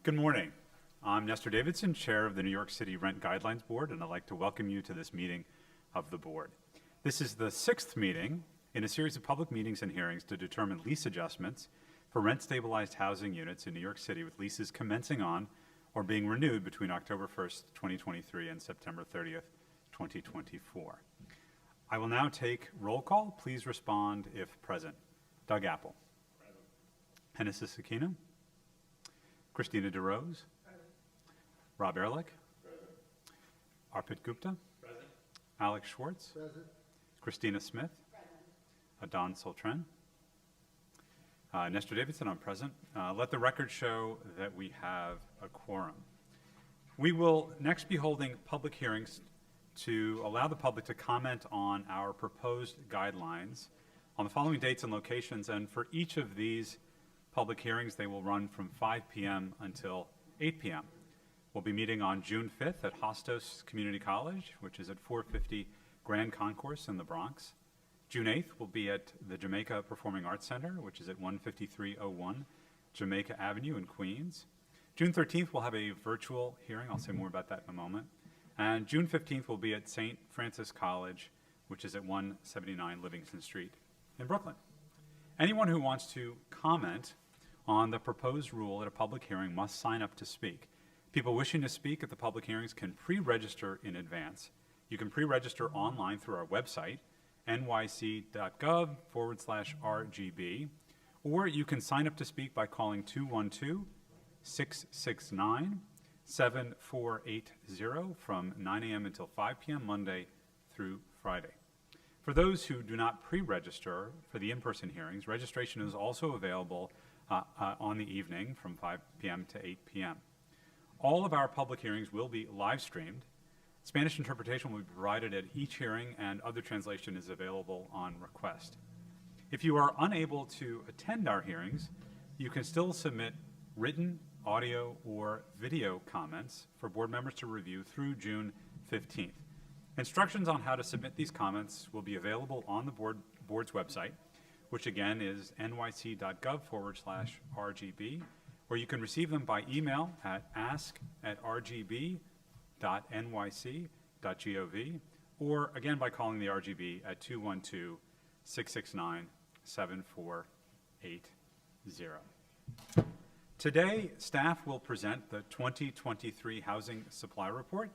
Good morning. I'm Nestor Davidson, Chair of the New York City Rent Guidelines Board, and I'd like to welcome you to this meeting of the board. This is the 6th meeting in a series of public meetings and hearings to determine lease adjustments for rent-stabilized housing units in New York City with leases commencing on or being renewed between October 1st, 2023 and September 30th, 2024. I will now take roll call. Please respond if present. Doug Apple. Present. Hennessis Aquino. Christina DeRose. Present. Rob Ehrlich. Present. Arpit Gupta. Present. Alex Schwartz. Present. Christina Smith. Present. Adon Soltren. Nestor Davidson, I'm present. Let the record show that we have a quorum. We will next be holding public hearings to allow the public to comment on our proposed guidelines on the following dates and locations, and for each of these public hearings, they will run from 5 p.m. until 8 p.m. We'll be meeting on June 5th at Hostos Community College, which is at 450 Grand Concourse in the Bronx. June 8th will be at the Jamaica Performing Arts Center, which is at 15301 Jamaica Avenue in Queens. June 13th, we'll have a virtual hearing. I'll say more about that in a moment. And June 15th will be at St. Francis College, which is at 179 Livingston Street in Brooklyn. Anyone who wants to comment on the proposed rule at a public hearing must sign up to speak. People wishing to speak at the public hearings can pre-register in advance. You can pre-register online through our website, nyc.gov/RGB, or you can sign up to speak by calling 212-669-7480 from 9 a.m. until 5 p.m. Monday through Friday. For those who do not pre-register for the in-person hearings, registration is also available on the evening from 5 p.m. to 8 p.m. All of our public hearings will be live streamed. Spanish interpretation will be provided at each hearing, and other translation is available on request. If you are unable to attend our hearings, you can still submit written, audio, or video comments for board members to review through June 15th. Instructions on how to submit these comments will be available on the board's website, which again is nyc.gov/RGB, where you can receive them by email at ask@rgb.nyc.gov, or again by calling the RGB at 212-669-7480. Today, staff will present the 2023 Housing Supply Report,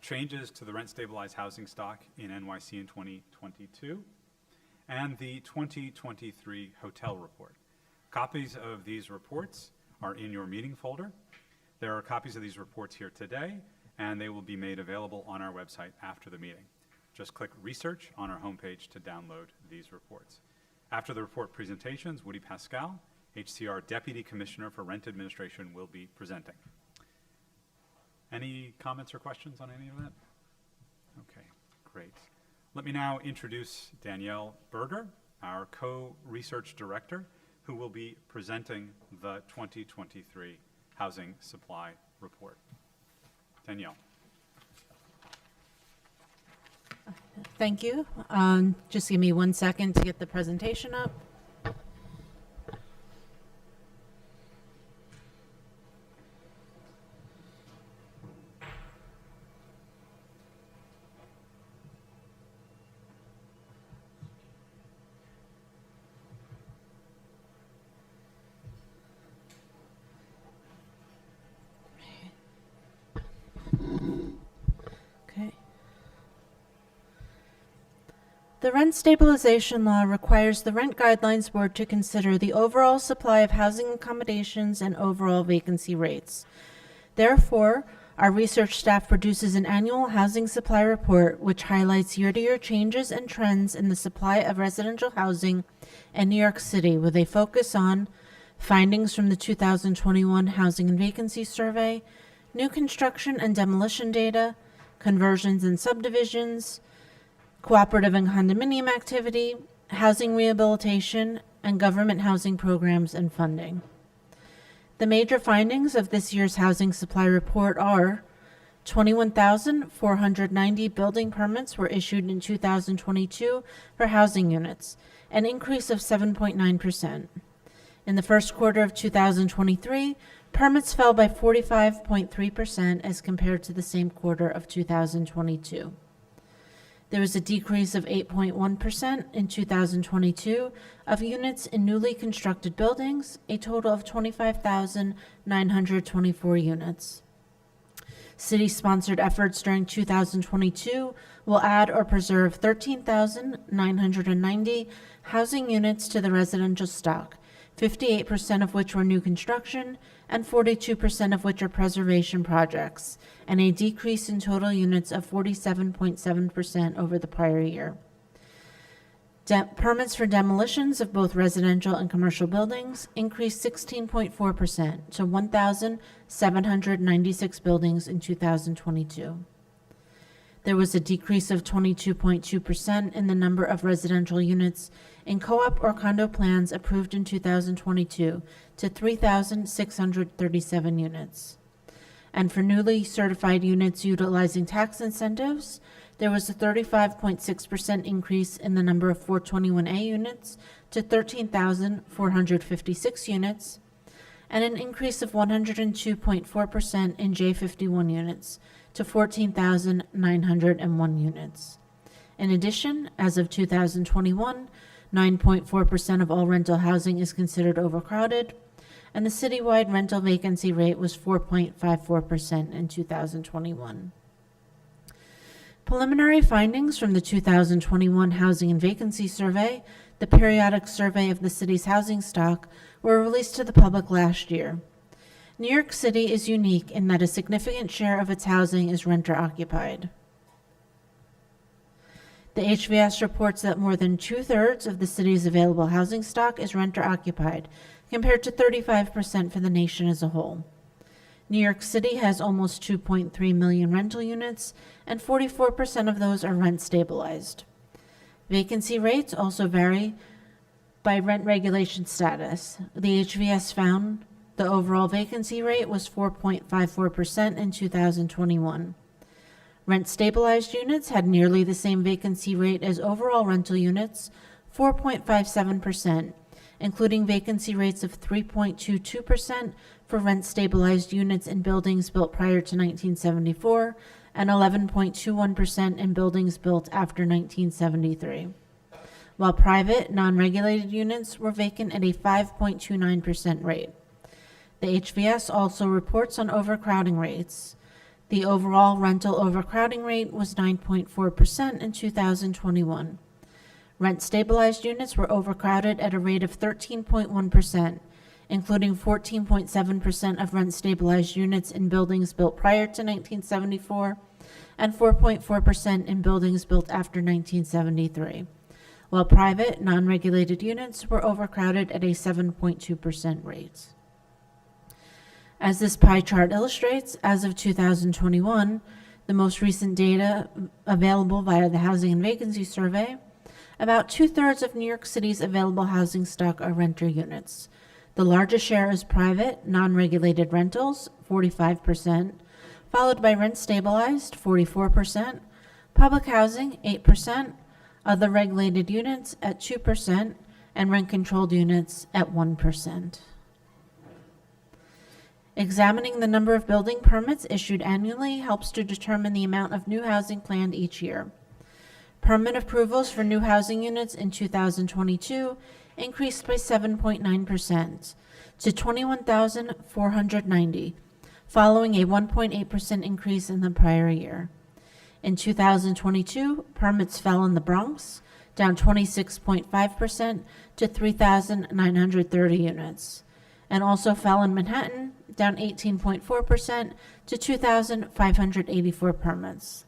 changes to the rent-stabilized housing stock in NYC in 2022, and the 2023 Hotel Report. Copies of these reports are in your meeting folder. There are copies of these reports here today, and they will be made available on our website after the meeting. Just click Research on our homepage to download these reports. After the report presentations, Woody Pascal, HCR Deputy Commissioner for Rent Administration, will be presenting. Any comments or questions on any of that? Okay, great. Let me now introduce Danielle Berger, our co-research director, who will be presenting the 2023 Housing Supply Report. Danielle. Thank you. Just give me 1 second to get the presentation up. The Rent Stabilization Law requires the Rent Guidelines Board to consider the overall supply of housing accommodations and overall vacancy rates. Therefore, our research staff produces an annual housing supply report which highlights year-to-year changes and trends in the supply of residential housing in New York City, with a focus on findings from the 2021 Housing and Vacancy Survey, new construction and demolition data, conversions and subdivisions, cooperative and condominium activity, housing rehabilitation, and government housing programs and funding. The major findings of this year's housing supply report are 21,490 building permits were issued in 2022 for housing units, an increase of 7.9%. In the first quarter of 2023, Permits fell by 45.3% as compared to the same quarter of 2022. There was a decrease of 8.1% in 2022 of units in newly constructed buildings, a total of 25,924 units. City-sponsored efforts during 2022 will add or preserve 13,990 housing units to the residential stock, 58% of which were new construction and 42% of which are preservation projects, and a decrease in total units of 47.7% over the prior year. Permits for demolitions of both residential and commercial buildings increased 16.4% to 1,796 buildings in 2022. There was a decrease of 22.2% in the number of residential units in co-op or condo plans approved in 2022 to 3,637 units. And for newly certified units utilizing tax incentives, there was a 35.6% increase in the number of 421A units to 13,456 units, and an increase of 102.4% in J51 units to 14,901 units. In addition, as of 2021, 9.4% of all rental housing is considered overcrowded, and the citywide rental vacancy rate was 4.54% in 2021. Preliminary findings from the 2021 Housing and Vacancy Survey, the periodic survey of the city's housing stock, were released to the public last year. New York City is unique in that a significant share of its housing is renter-occupied. The HVS reports that more than 2/3 of the city's available housing stock is renter-occupied, compared to 35% for the nation as a whole. New York City has almost 2.3 million rental units, and 44% of those are rent stabilized. Vacancy rates also vary by rent regulation status. The HVS found the overall vacancy rate was 4.54% in 2021. Rent stabilized units had nearly the same vacancy rate as overall rental units, 4.57%, including vacancy rates of 3.22% for rent-stabilized units in buildings built prior to 1974 and 11.21% in buildings built after 1973, while private, non-regulated units were vacant at a 5.29% rate. The HVS also reports on overcrowding rates. The overall rental overcrowding rate was 9.4% in 2021. Rent-stabilized units were overcrowded at a rate of 13.1%, including 14.7% of rent-stabilized units in buildings built prior to 1974 and 4.4% in buildings built after 1973, while private, non-regulated units were overcrowded at a 7.2% rate. As this pie chart illustrates, as of 2021, the most recent data available via the Housing and Vacancy Survey, about 2/3 of New York City's available housing stock are renter units. The largest share is private, non-regulated rentals, 45%, followed by rent-stabilized, 44%, public housing, 8%, other regulated units at 2%, and rent-controlled units at 1%. Examining the number of building permits issued annually helps to determine the amount of new housing planned each year. Permit approvals for new housing units in 2022 increased by 7.9% to 21,490, following a 1.8% increase in the prior year. In 2022, permits fell in the Bronx, down 26.5% to 3,930 units, and also fell in Manhattan, down 18.4% to 2,584 permits.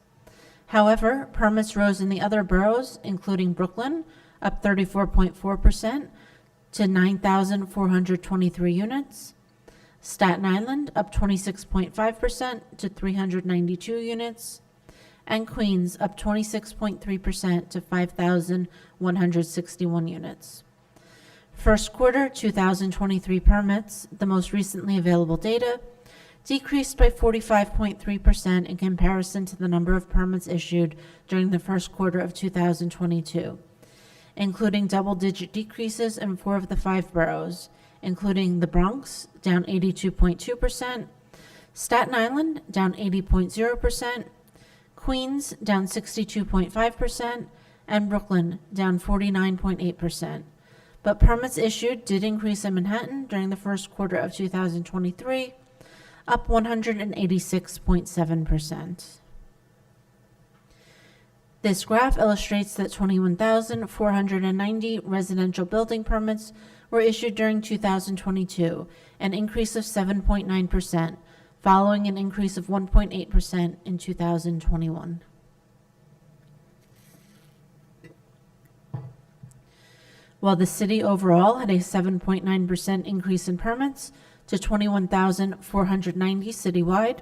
However, permits rose in the other boroughs, including Brooklyn, up 34.4% to 9,423 units, Staten Island, up 26.5% to 392 units, and Queens, up 26.3% to 5,161 units. First quarter 2023 permits, the most recently available data, decreased by 45.3% in comparison to the number of permits issued during the first quarter of 2022, including double-digit decreases in 4 of the 5 boroughs, including the Bronx, down 82.2%, Staten Island, down 80.0%, Queens, down 62.5%, and Brooklyn, down 49.8%. But permits issued did increase in Manhattan during the first quarter of 2023, up 186.7%. This graph illustrates that 21,490 residential building permits were issued during 2022, an increase of 7.9%, following an increase of 1.8% in 2021. While the city overall had a 7.9% increase in permits to 21,490 citywide,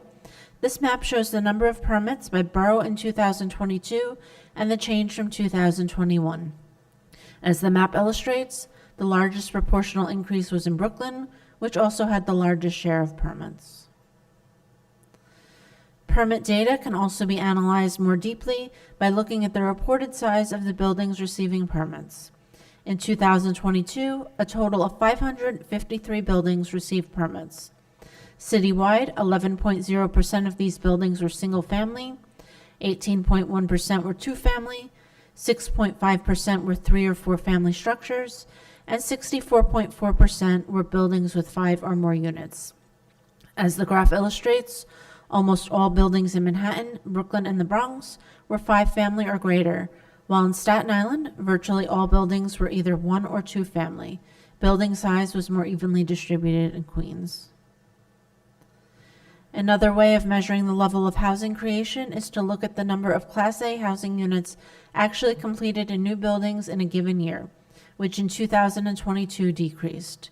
this map shows the number of permits by borough in 2022 and the change from 2021. As the map illustrates, the largest proportional increase was in Brooklyn, which also had the largest share of permits. Permit data can also be analyzed more deeply by looking at the reported size of the buildings receiving permits. In 2022, a total of 553 buildings received permits. Citywide, 11.0% of these buildings were single-family, 18.1% were two-family, 6.5% were three- or four-family structures, and 64.4% were buildings with 5 or more units. As the graph illustrates, almost all buildings in Manhattan, Brooklyn, and the Bronx were 5-family or greater, while in Staten Island, virtually all buildings were either 1 or 2-family. Building size was more evenly distributed in Queens. Another way of measuring the level of housing creation is to look at the number of Class A housing units actually completed in new buildings in a given year, which in 2022 decreased.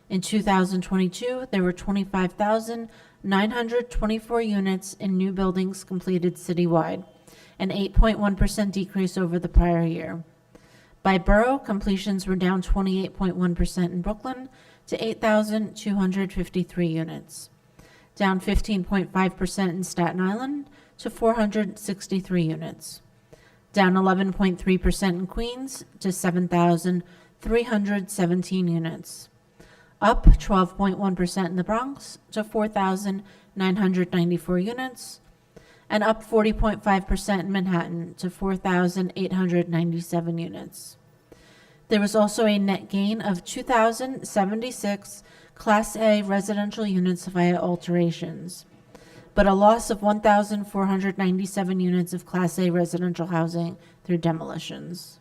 In 2022, there were 25,924 units in new buildings completed citywide, an 8.1% decrease over the prior year. By borough, completions were down 28.1% in Brooklyn to 8,253 units, down 15.5% in Staten Island to 463 units, down 11.3% in Queens to 7,317 units, up 12.1% in the Bronx to 4,994 units, and up 40.5% in Manhattan to 4,897 units. There was also a net gain of 2,076 Class A residential units via alterations, but a loss of 1,497 units of Class A residential housing through demolitions.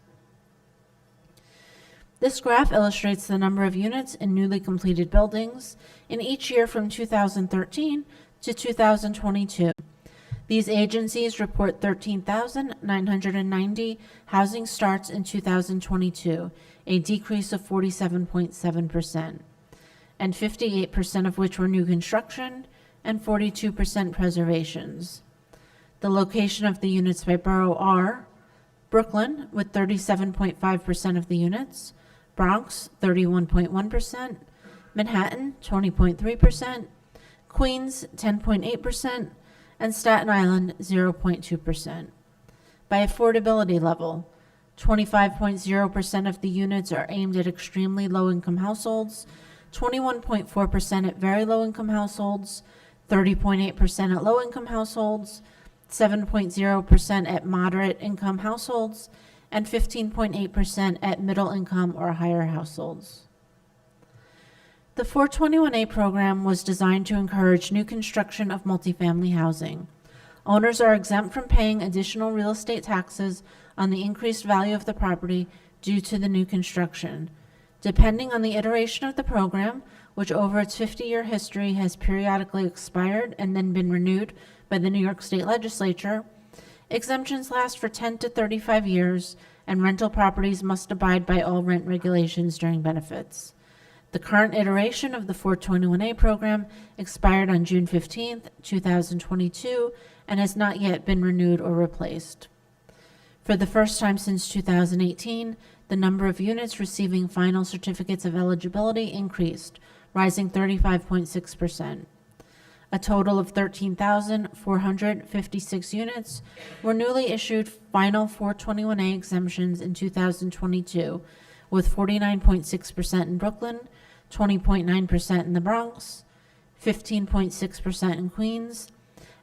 This graph illustrates the number of units in newly completed buildings in each year from 2013 to 2022. These agencies report 13,990 housing starts in 2022, a decrease of 47.7%, and 58% of which were new construction and 42% preservations. The location of the units by borough are Brooklyn with 37.5% of the units, Bronx 31.1%, Manhattan 20.3%, Queens 10.8%, and Staten Island 0.2%. By affordability level, 25.0% of the units are aimed at extremely low-income households, 21.4% at very low-income households, 30.8% at low-income households, 7.0% at moderate-income households, and 15.8% at middle-income or higher households. The 421A program was designed to encourage new construction of multifamily housing. Owners are exempt from paying additional real estate taxes on the increased value of the property due to the new construction. Depending on the iteration of the program, which over its 50-year history has periodically expired and then been renewed by the New York State Legislature, exemptions last for 10 to 35 years, and rental properties must abide by all rent regulations during benefits. The current iteration of the 421A program expired on June 15, 2022, and has not yet been renewed or replaced. For the first time since 2018, the number of units receiving final certificates of eligibility increased, rising 35.6%. A total of 13,456 units were newly issued final 421A exemptions in 2022, with 49.6% in Brooklyn, 20.9% in the Bronx, 15.6% in Queens,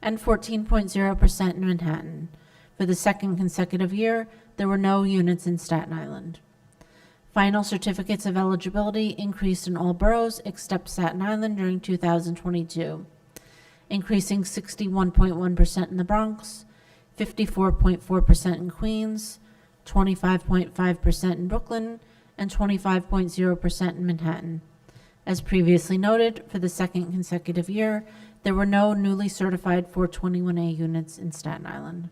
and 14.0% in Manhattan. For the second consecutive year, there were no units in Staten Island. Final certificates of eligibility increased in all boroughs except Staten Island during 2022, increasing 61.1% in the Bronx, 54.4% in Queens, 25.5% in Brooklyn, and 25.0% in Manhattan. As previously noted, for the second consecutive year, there were no newly certified 421A units in Staten Island.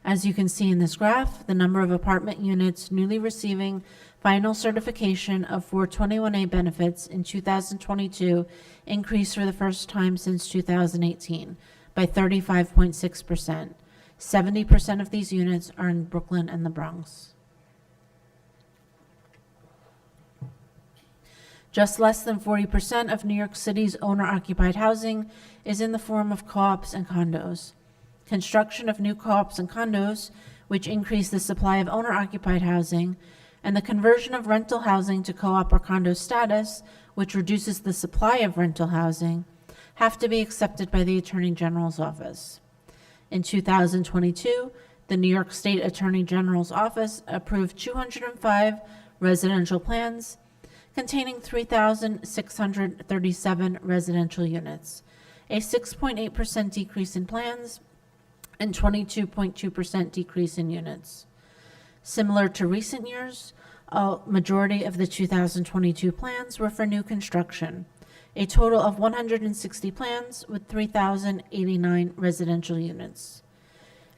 As you can see in this graph, the number of apartment units newly receiving final certification of 421A benefits in 2022 increased for the first time since 2018 by 35.6%. 70% of these units are in Brooklyn and the Bronx. Just less than 40% of New York City's owner-occupied housing is in the form of co-ops and condos. Construction of new co-ops and condos, which increase the supply of owner-occupied housing, and the conversion of rental housing to co-op or condo status, which reduces the supply of rental housing, have to be accepted by the Attorney General's office. In 2022, the New York State Attorney General's office approved 205 residential plans containing 3,637 residential units, a 6.8% decrease in plans and 22.2% decrease in units. Similar to recent years, a majority of the 2022 plans were for new construction, a total of 160 plans with 3,089 residential units,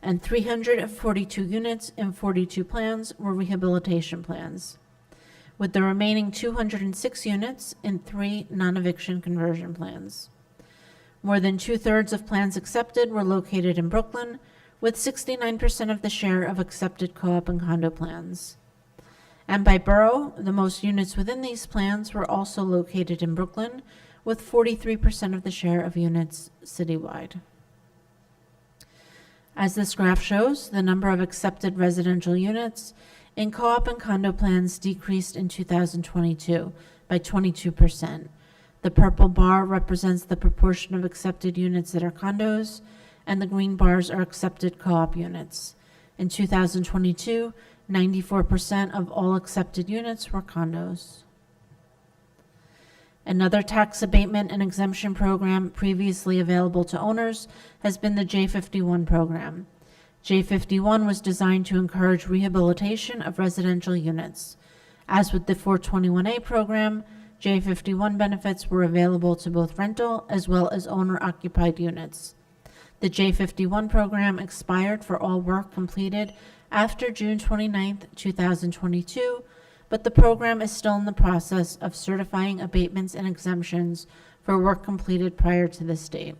and 342 units in 42 plans were rehabilitation plans, with the remaining 206 units in 3 non-eviction conversion plans. More than 2/3 of plans accepted were located in Brooklyn, with 69% of the share of accepted co-op and condo plans. And by borough, the most units within these plans were also located in Brooklyn, with 43% of the share of units citywide. As this graph shows, the number of accepted residential units in co-op and condo plans decreased in 2022 by 22%. The purple bar represents the proportion of accepted units that are condos, and the green bars are accepted co-op units. In 2022, 94% of all accepted units were condos. Another tax abatement and exemption program previously available to owners has been the J51 program. J51 was designed to encourage rehabilitation of residential units. As with the 421A program, J51 benefits were available to both rental as well as owner-occupied units. The J51 program expired for all work completed after June 29, 2022, but the program is still in the process of certifying abatements and exemptions for work completed prior to this date.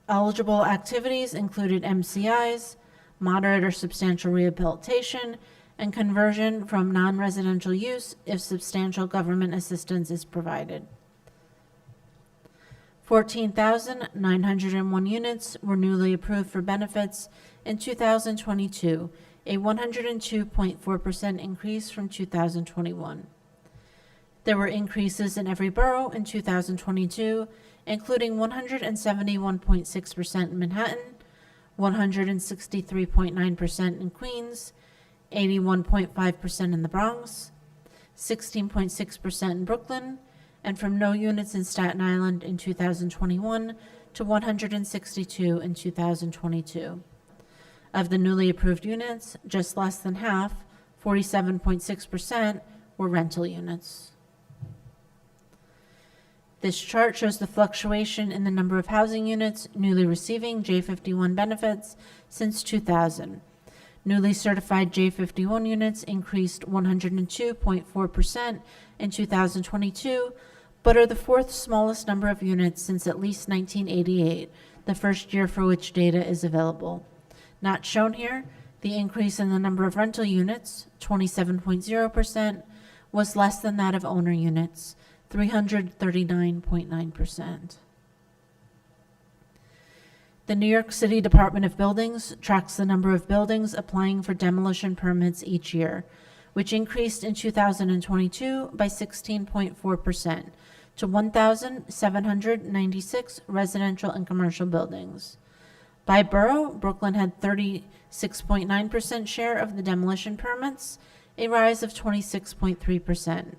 Eligible activities included MCIs, moderate or substantial rehabilitation, and conversion from non-residential use if substantial government assistance is provided. 14,901 units were newly approved for benefits in 2022, a 102.4% increase from 2021. There were increases in every borough in 2022, including 171.6% in Manhattan, 163.9% in Queens, 81.5% in the Bronx, 16.6% in Brooklyn, and from no units in Staten Island in 2021 to 162 in 2022. Of the newly approved units, just less than half, 47.6%, were rental units. This chart shows the fluctuation in the number of housing units newly receiving J51 benefits since 2000. Newly certified J51 units increased 102.4% in 2022, but are the fourth smallest number of units since at least 1988, the first year for which data is available. Not shown here, the increase in the number of rental units, 27.0%, was less than that of owner units, 339.9%. The New York City Department of Buildings tracks the number of buildings applying for demolition permits each year. which increased in 2022 by 16.4% to 1,796 residential and commercial buildings. By borough, Brooklyn had 36.9% share of the demolition permits, a rise of 26.3%.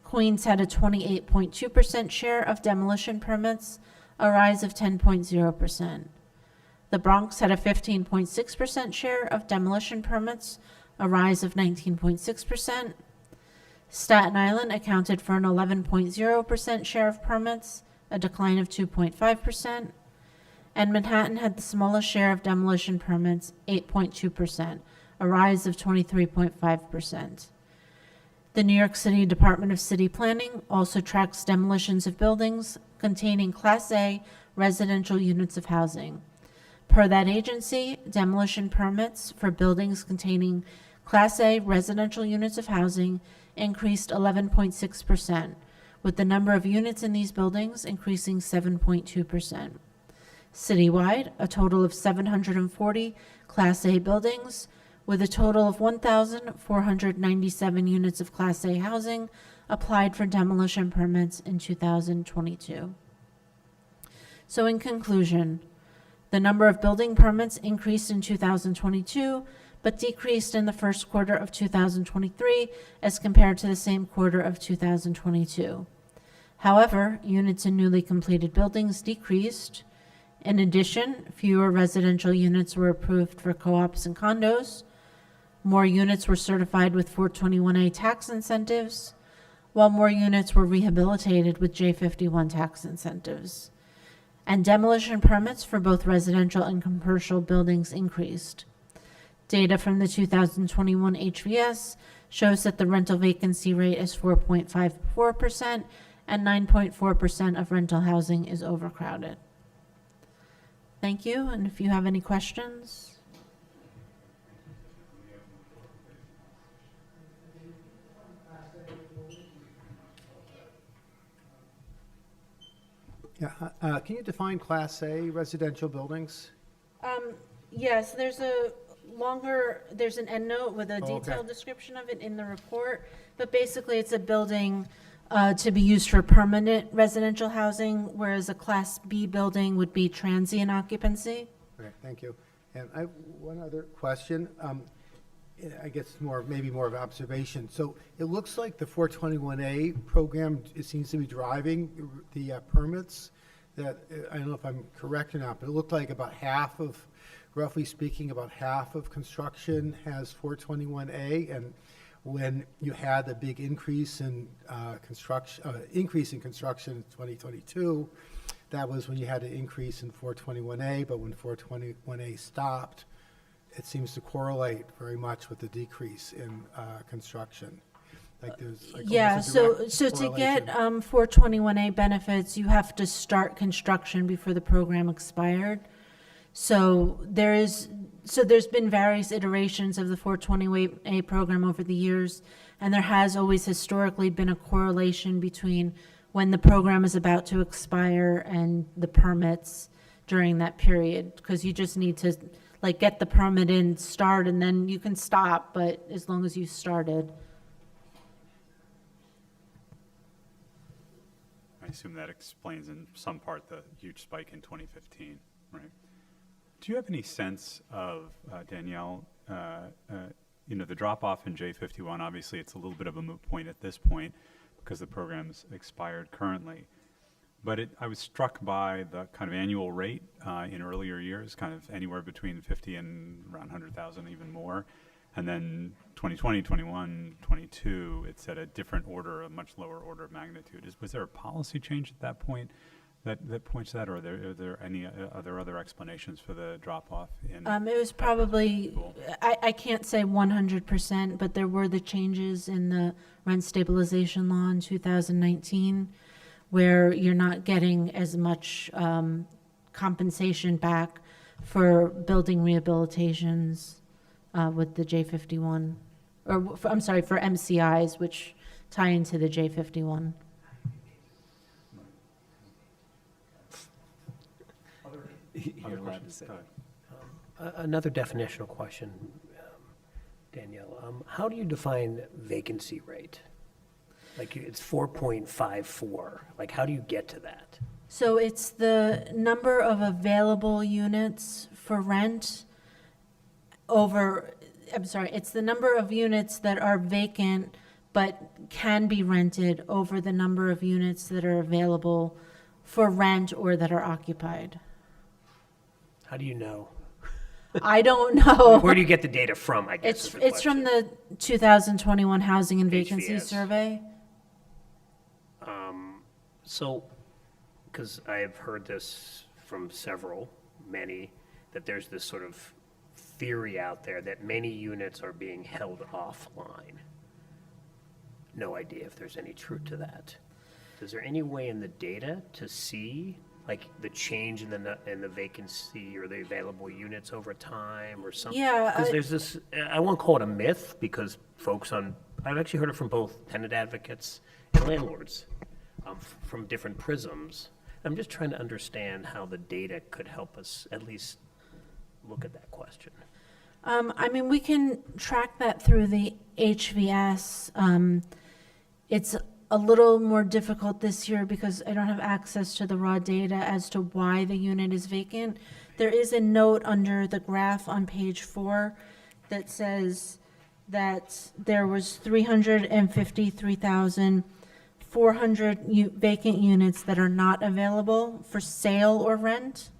Queens had a 28.2% share of demolition permits, a rise of 10.0%. The Bronx had a 15.6% share of demolition permits, a rise of 19.6%. Staten Island accounted for an 11.0% share of permits, a decline of 2.5%. And Manhattan had the smallest share of demolition permits, 8.2%, a rise of 23.5%. The New York City Department of City Planning also tracks demolitions of buildings containing Class A residential units of housing. Per that agency, demolition permits for buildings containing Class A residential units of housing increased 11.6%, with the number of units in these buildings increasing 7.2%. Citywide, a total of 740 Class A buildings, with a total of 1,497 units of Class A housing, applied for demolition permits in 2022. So in conclusion, the number of building permits increased in 2022, but decreased in the first quarter of 2023 as compared to the same quarter of 2022. However, units in newly completed buildings decreased. In addition, fewer residential units were approved for co-ops and condos. More units were certified with 421A tax incentives, while more units were rehabilitated with J51 tax incentives. And demolition permits for both residential and commercial buildings increased. Data from the 2021 HVS shows that the rental vacancy rate is 4.54% and 9.4% of rental housing is overcrowded. Thank you, and if you have any questions. Yeah, can you define Class A residential buildings? Yes, there's an end note with a Oh, okay. detailed description of it in the report, but basically it's a building to be used for permanent residential housing, whereas a Class B building would be transient occupancy. Okay, thank you. And I have one other question. I guess maybe more of an observation. So it looks like the 421A program, it seems to be driving the permits. That I don't know if I'm correct or not, but it looked like about half of, roughly speaking, about half of construction has 421A. And when you had the big increase in construction in 2022, that was when you had an increase in 421A. But when 421A stopped, it seems to correlate very much with the decrease in construction. Like there's like Yeah, almost a so direct to get correlation. 421A benefits, you have to start construction before the program expired. So there's been various iterations of the 421A program over the years, and there has always historically been a correlation between when the program is about to expire and the permits during that period, because you just need to like get the permit in, start, and then you can stop, but as long as you started. I assume that explains in some part the huge spike in 2015, right? Do you have any sense of, Danielle, the drop-off in J51? Obviously, it's a little bit of a moot point at this point because the program's expired currently. But I was struck by the kind of annual rate in earlier years, kind of anywhere between 50 and around 100,000, even more. And then 2020, 21, 22, it's at a different order, a much lower order of magnitude. Was there a policy change at that point that points to that, or are there any other explanations for the drop-off? It was probably, I can't say 100%, but there were the changes in the rent stabilization law in 2019, where you're not getting as much compensation back for building rehabilitations with the J51, or I'm sorry, for MCIs, which tie into the J51. You're allowed to say. Another definitional question. Danielle, how do you define vacancy rate? Like, it's 4.54. Like, how do you get to that? So it's the number of available units for rent it's the number of units that are vacant but can be rented over the number of units that are available for rent or that are occupied. How do you know? I don't know. Where do you get the data from, I guess, is the It's from question. the 2021 Housing and Vacancy HVS. Survey. So, because I have heard this from many, that there's this sort of theory out there that many units are being held offline. No idea if there's any truth to that. Is there any way in the data to see, like, the change in the vacancy or the available units over time or something? Yeah, Because there's this, I won't call it a myth, because I've actually heard it from both tenant advocates and landlords, from different prisms. I'm just trying to understand how the data could help us at least look at that question. I mean, we can track that through the HVS. It's a little more difficult this year because I don't have access to the raw data as to why the unit is vacant. There is a note under the graph on page 4 that says that there was 353,400 vacant units that are not available for sale or rent.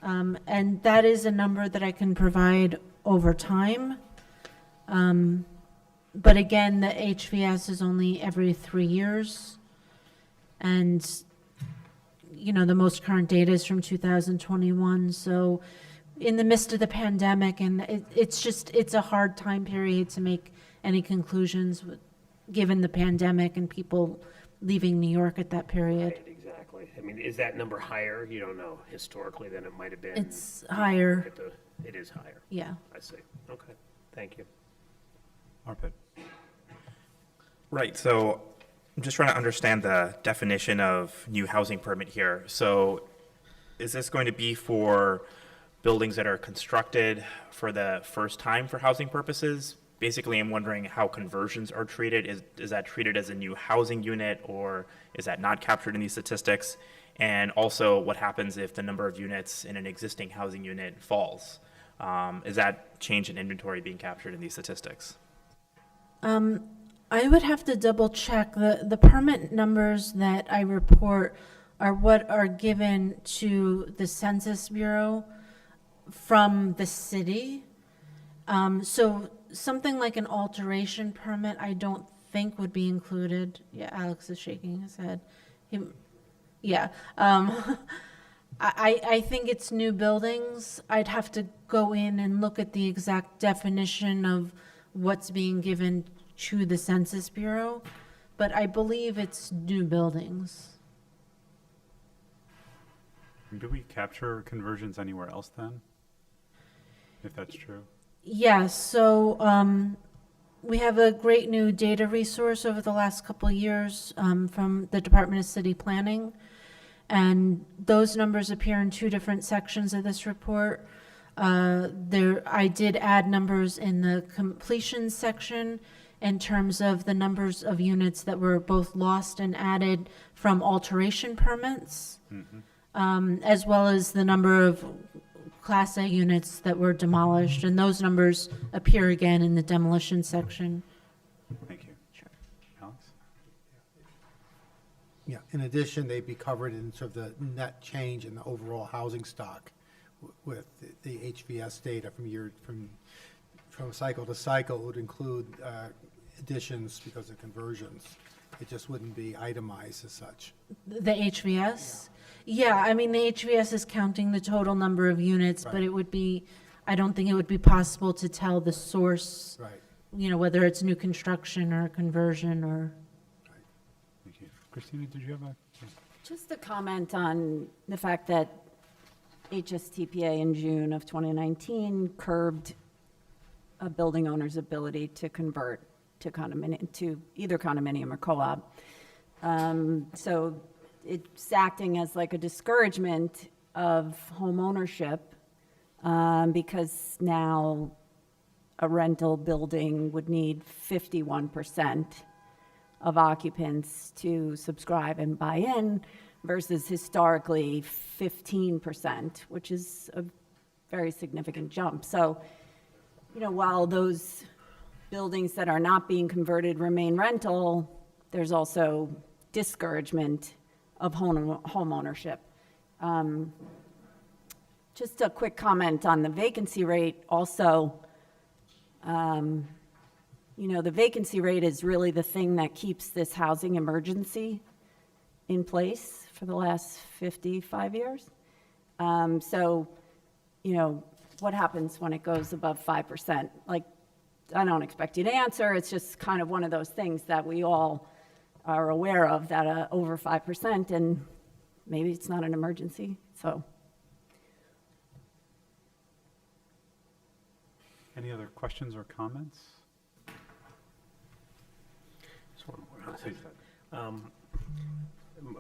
And that is a number that I can provide over time. But again, the HVS is only every 3 years. And, the most current data is from 2021. So in the midst of the pandemic, and it's a hard time period to make any conclusions given the pandemic and people leaving New York at that period. Right, exactly. I mean, is that number higher? You don't know historically than it might have been? It's higher, It is higher. yeah. I see. Okay, thank you. Arpit. Right, so I'm just trying to understand the definition of new housing permit here. So is this going to be for buildings that are constructed for the first time for housing purposes? Basically, I'm wondering how conversions are treated. Is that treated as a new housing unit, or is that not captured in these statistics? And also, what happens if the number of units in an existing housing unit falls? Is that change in inventory being captured in these statistics? I would have to double check. The permit numbers that I report are what are given to the Census Bureau from the city. So something like an alteration permit, I don't think would be included. Yeah, Alex is shaking his head. Yeah. I think it's new buildings. I'd have to go in and look at the exact definition of what's being given to the Census Bureau, but I believe it's new buildings. Do we capture conversions anywhere else then? If that's true? Yes, so we have a great new data resource over the last couple of years from the Department of City Planning, and those numbers appear in 2 different sections of this report. I did add numbers in the completion section in terms of the numbers of units that were both lost and added from alteration permits, as well as the number of Class A units that were demolished, and those numbers appear again in the demolition section. Thank you. Sure. Alex? Yeah, in addition, they'd be covered in sort of the net change in the overall housing stock with the HVS data from cycle to cycle. It would include additions because of conversions. It just wouldn't be itemized as such. The HVS? Yeah, I mean, the HVS is counting the total number of units, but Right. it would be, I don't think it would be possible to tell the source, Right. whether it's new construction or conversion or. Thank you. Christina, did you have a? Just a comment on the fact that HSTPA in June of 2019 curbed a building owner's ability to convert to either condominium or co-op. So it's acting as like a discouragement of home ownership because now a rental building would need 51% of occupants to subscribe and buy in versus historically 15%, which is a very significant jump. So, while those buildings that are not being converted remain rental, there's also discouragement of home ownership. Just a quick comment on the vacancy rate also. The vacancy rate is really the thing that keeps this housing emergency in place for the last 55 years. What happens when it goes above 5%? I don't expect you to answer. It's just kind of one of those things that we all are aware of, that over 5%, and maybe it's not an emergency, so. Any other questions or comments? Just one more. Please.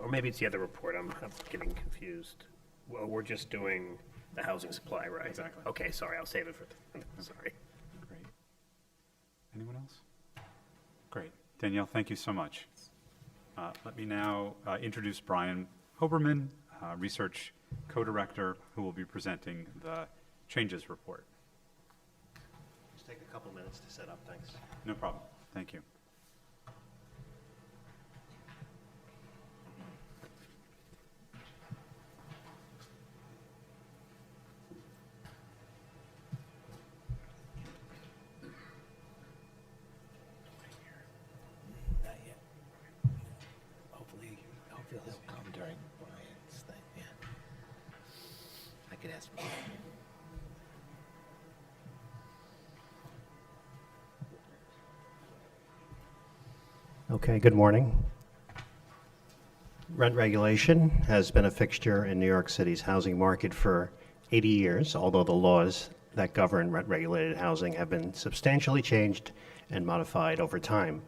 Or maybe it's the other report, I'm getting confused. Well, we're just doing the housing supply, right? Exactly. Okay, sorry, I'll save it for, sorry. Great. Anyone else? Great. Danielle, thank you so much. Let me now introduce Brian Hoberman, Research Co-Director, who will be presenting the changes report. Just take a couple minutes to set up, thanks. No problem. Thank you. Not yet. Hopefully he'll come during Brian's thing, yeah. I could ask him. Okay, good morning. Rent regulation has been a fixture in New York City's housing market for 80 years, although the laws that govern rent-regulated housing have been substantially changed and modified over time.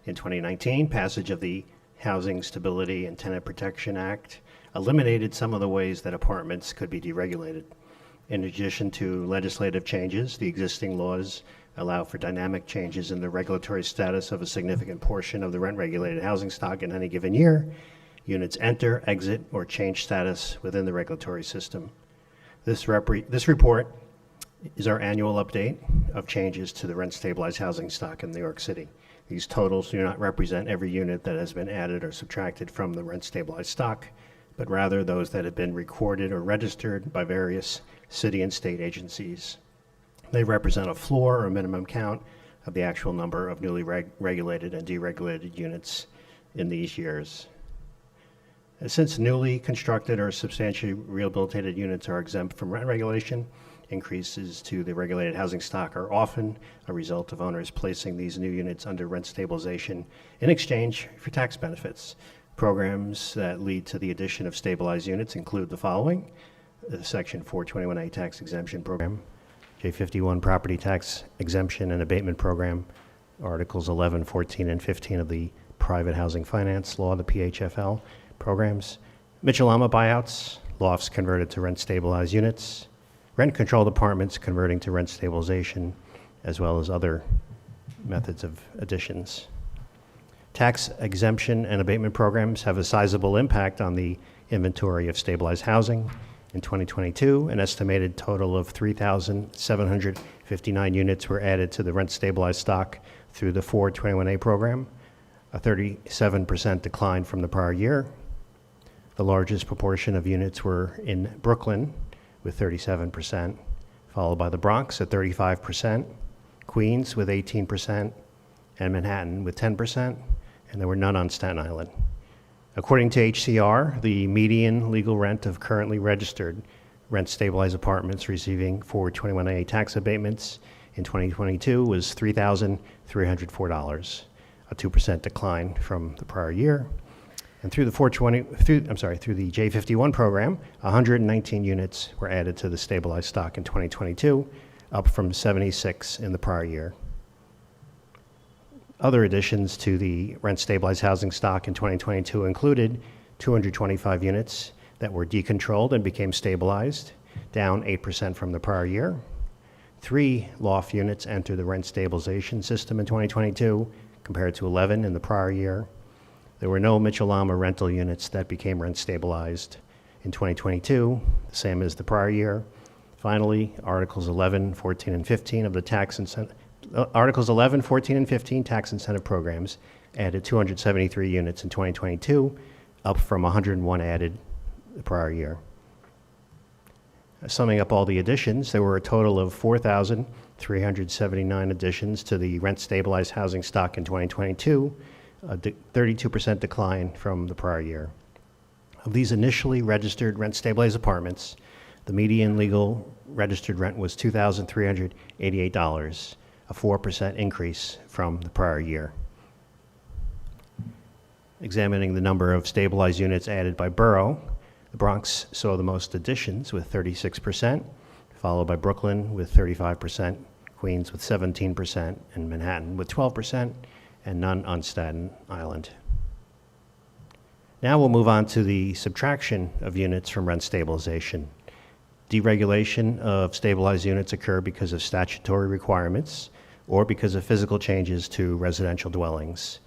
In 2019, passage of the Housing Stability and Tenant Protection Act eliminated some of the ways that apartments could be deregulated. In addition to legislative changes, the existing laws allow for dynamic changes in the regulatory status of a significant portion of the rent-regulated housing stock in any given year. Units enter, exit, or change status within the regulatory system. This report is our annual update of changes to the rent-stabilized housing stock in New York City. These totals do not represent every unit that has been added or subtracted from the rent-stabilized stock, but rather those that have been recorded or registered by various city and state agencies. They represent a floor or minimum count of the actual number of newly regulated and deregulated units in these years. Since newly constructed or substantially rehabilitated units are exempt from rent regulation, increases to the regulated housing stock are often a result of owners placing these new units under rent stabilization in exchange for tax benefits. Programs that lead to the addition of stabilized units include the following: the Section 421A tax exemption program, J51 property tax exemption and abatement program, Articles 11, 14, and 15 of the Private Housing Finance Law, the PHFL programs, Mitchell-Lama buyouts, lofts converted to rent-stabilized units, rent-controlled apartments converting to rent stabilization, as well as other methods of additions. Tax exemption and abatement programs have a sizable impact on the inventory of stabilized housing. In 2022, an estimated total of 3,759 units were added to the rent-stabilized stock through the 421A program, a 37% decline from the prior year. The largest proportion of units were in Brooklyn, with 37%, followed by the Bronx at 35%, Queens with 18%, and Manhattan with 10%, and there were none on Staten Island. According to HCR, the median legal rent of currently registered rent-stabilized apartments receiving 421A tax abatements in 2022 was $3,304, a 2% decline from the prior year. And through the J51 program, 119 units were added to the stabilized stock in 2022, up from 76 in the prior year. Other additions to the rent-stabilized housing stock in 2022 included 225 units that were decontrolled and became stabilized, down 8% from the prior year, 3 loft units entered the rent stabilization system in 2022, compared to 11 in the prior year. There were no Mitchell-Lama rental units that became rent stabilized in 2022, the same as the prior year. Finally, Articles 11, 14, and 15 of the Articles 11, 14, and 15 tax incentive programs added 273 units in 2022, up from 101 added the prior year. Summing up all the additions, there were a total of 4,379 additions to the rent-stabilized housing stock in 2022, a 32% decline from the prior year. Of these initially registered rent-stabilized apartments, the median legal registered rent was $2,388, a 4% increase from the prior year. Examining the number of stabilized units added by borough, the Bronx saw the most additions with 36%, followed by Brooklyn with 35%, Queens with 17%, and Manhattan with 12%, and none on Staten Island. Now we'll move on to the subtraction of units from rent stabilization. Deregulation of stabilized units occur because of statutory requirements or because of physical changes to residential dwellings.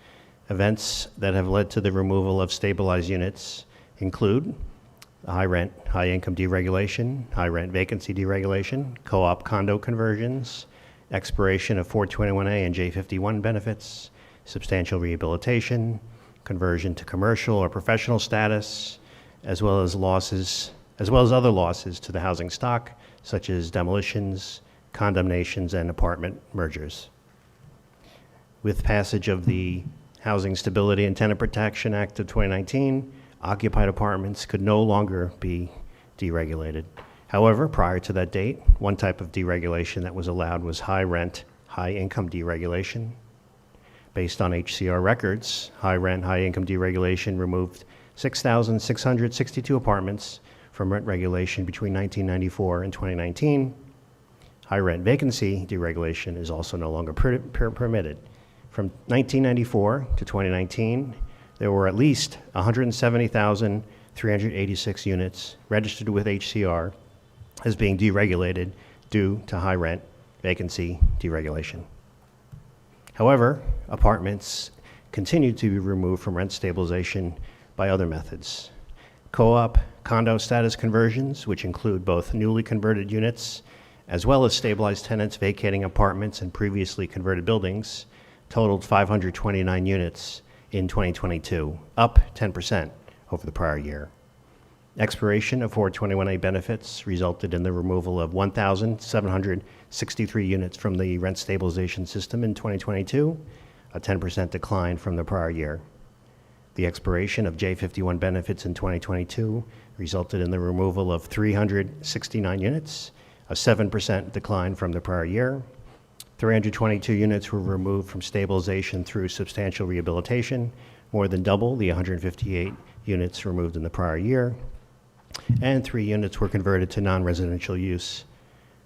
Events that have led to the removal of stabilized units include high rent, high income deregulation, high rent vacancy deregulation, co-op condo conversions, expiration of 421A and J51 benefits, substantial rehabilitation, conversion to commercial or professional status, as well as other losses to the housing stock, such as demolitions, condemnations, and apartment mergers. With passage of the Housing Stability and Tenant Protection Act of 2019, occupied apartments could no longer be deregulated. However, prior to that date, one type of deregulation that was allowed was high rent, high income deregulation. Based on HCR records, high rent, high income deregulation removed 6,662 apartments from rent regulation between 1994 and 2019. High rent vacancy deregulation is also no longer permitted. From 1994 to 2019, there were at least 170,386 units registered with HCR as being deregulated due to high rent vacancy deregulation. However, apartments continue to be removed from rent stabilization by other methods. Co-op condo status conversions, which include both newly converted units as well as stabilized tenants vacating apartments in previously converted buildings, totaled 529 units in 2022, up 10% over the prior year. Expiration of 421A benefits resulted in the removal of 1,763 units from the rent stabilization system in 2022, a 10% decline from the prior year. The expiration of J51 benefits in 2022 resulted in the removal of 369 units, a 7% decline from the prior year. 322 units were removed from stabilization through substantial rehabilitation, more than double the 158 units removed in the prior year. And 3 units were converted to non-residential use,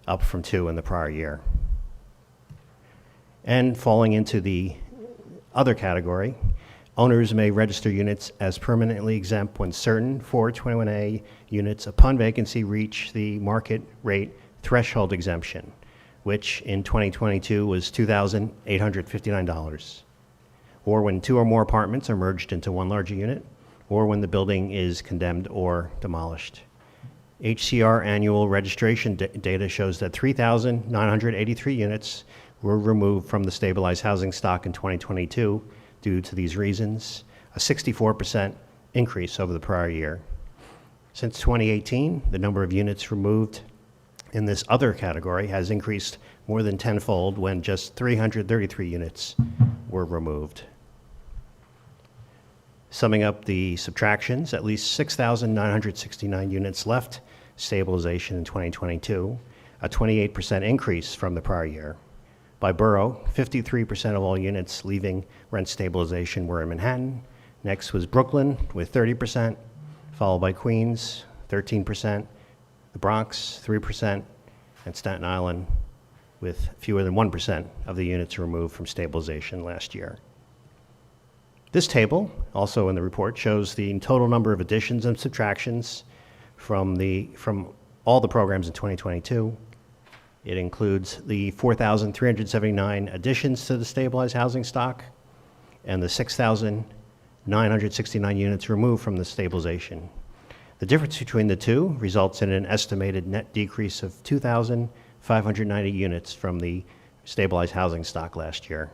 up from 2 in the prior year. And falling into the other category, owners may register units as permanently exempt when certain 421A units upon vacancy reach the market rate threshold exemption, which in 2022 was $2,859, or when 2 or more apartments are merged into one larger unit, or when the building is condemned or demolished. HCR annual registration data shows that 3,983 units were removed from the stabilized housing stock in 2022 due to these reasons, a 64% increase over the prior year. Since 2018, the number of units removed in this other category has increased more than tenfold when just 333 units were removed. Summing up the subtractions, at least 6,969 units left stabilization in 2022, a 28% increase from the prior year. By borough, 53% of all units leaving rent stabilization were in Manhattan. Next was Brooklyn with 30%, followed by Queens, 13%, the Bronx, 3%, and Staten Island with fewer than 1% of the units removed from stabilization last year. This table, also in the report, shows the total number of additions and subtractions from all the programs in 2022. It includes the 4,379 additions to the stabilized housing stock and the 6,969 units removed from the stabilization. The difference between the two results in an estimated net decrease of 2,590 units from the stabilized housing stock last year.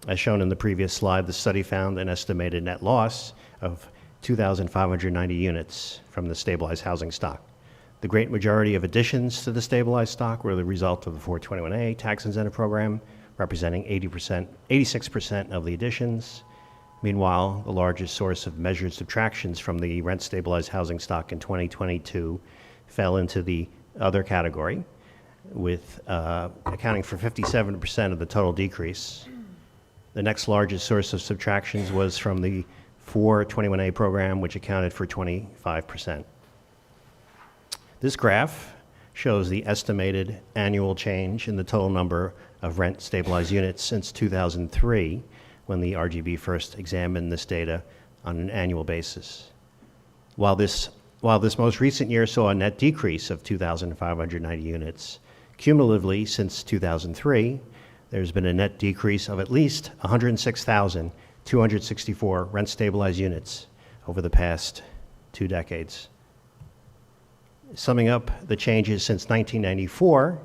As shown in the previous slide, the study found an estimated net loss of 2,590 units from the stabilized housing stock. The great majority of additions to the stabilized stock were the result of the 421A tax incentive program, representing 86% of the additions. Meanwhile, the largest source of measured subtractions from the rent-stabilized housing stock in 2022 fell into the other category, with accounting for 57% of the total decrease. The next largest source of subtractions was from the 421A program, which accounted for 25%. This graph shows the estimated annual change in the total number of rent-stabilized units since 2003, when the RGB first examined this data on an annual basis. While this most recent year saw a net decrease of 2,590 units, cumulatively since 2003, there's been a net decrease of at least 106,264 rent-stabilized units over the past 2 decades. Summing up the changes since 1994,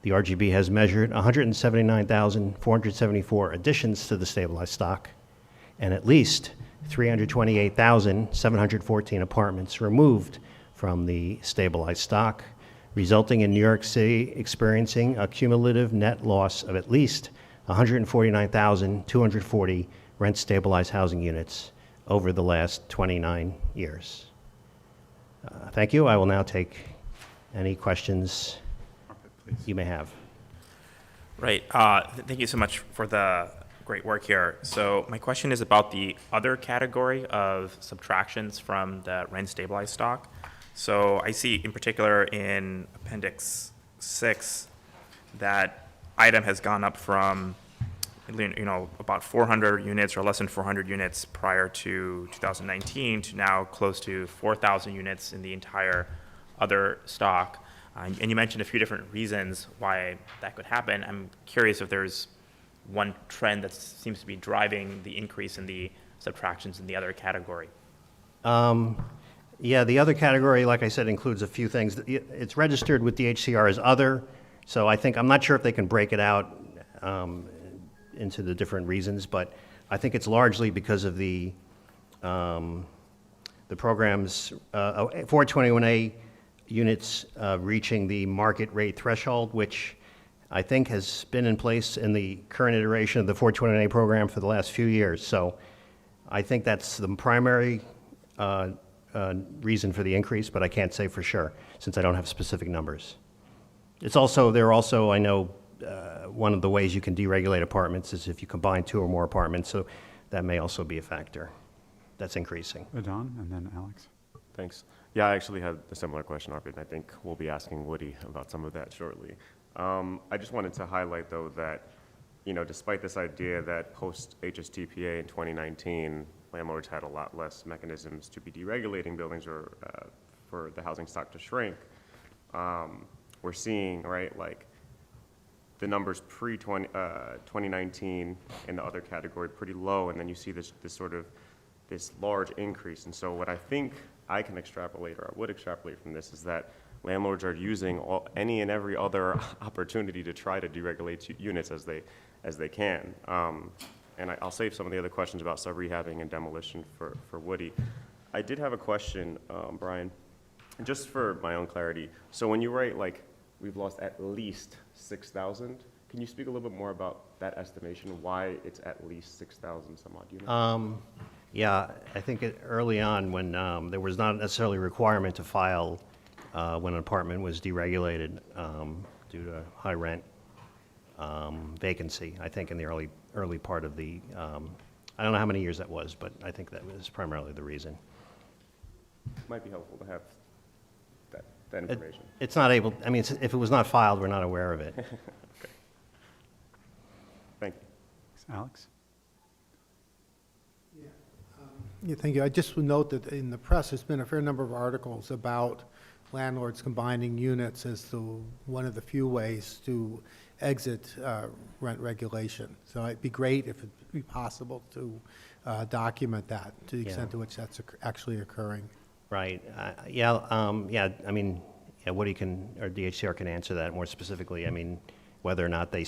the RGB has measured 179,474 additions to the stabilized stock and at least 328,714 apartments removed from the stabilized stock, resulting in New York City experiencing a cumulative net loss of at least 149,240 rent-stabilized housing units over the last 29 years. Thank you. I will now take any questions you may have. Right. Thank you so much for the great work here. So my question is about the other category of subtractions from the rent stabilized stock. So I see in particular in Appendix 6 that item has gone up from about 400 units or less than 400 units prior to 2019 to now close to 4,000 units in the entire other stock. And you mentioned a few different reasons why that could happen. I'm curious if there's one trend that seems to be driving the increase in the subtractions in the other category. Yeah, the other category, like I said, includes a few things. It's registered with the HCR as other, so I'm not sure if they can break it out into the different reasons, but I think it's largely because of the program's 421A units reaching the market rate threshold, which I think has been in place in the current iteration of the 421A program for the last few years. So I think that's the primary reason for the increase, but I can't say for sure since I don't have specific numbers. There are also, I know, one of the ways you can deregulate apartments is if you combine 2 or more apartments, so that may also be a factor that's increasing. Adon, and then Alex. Thanks. Yeah, I actually had a similar question, Arpit, and I think we'll be asking Woody about some of that shortly. I just wanted to highlight, though, that, despite this idea that post-HSTPA in 2019, landlords had a lot less mechanisms to be deregulating buildings or for the housing stock to shrink, we're seeing, right, like the numbers pre-2019 in the other category pretty low, and then you see this large increase. And so what I think I can extrapolate, or I would extrapolate from this, is that landlords are using any and every other opportunity to try to deregulate units as they can. And I'll save some of the other questions about sub-rehabbing and demolition for Woody. I did have a question, Brian, just for my own clarity. So when you write, like, we've lost at least 6,000, can you speak a little bit more about that estimation, why it's at least 6,000 some odd units? Yeah, I think early on when there was not necessarily a requirement to file when an apartment was deregulated due to high rent vacancy, I think in the early part of the, I don't know how many years that was, but I think that was primarily the reason. Might be helpful to have that information. It's not able, I mean, if it was not filed, we're not aware of it. Okay. Thank you. Thanks, Alex. Yeah, thank you. I just would note that in the press, there's been a fair number of articles about landlords combining units as the, one of the few ways to exit rent regulation. So it'd be great if it'd be possible to document that to the extent to which that's actually occurring. Right. I mean, Woody can, or DHCR can answer that more specifically. I mean, whether or not they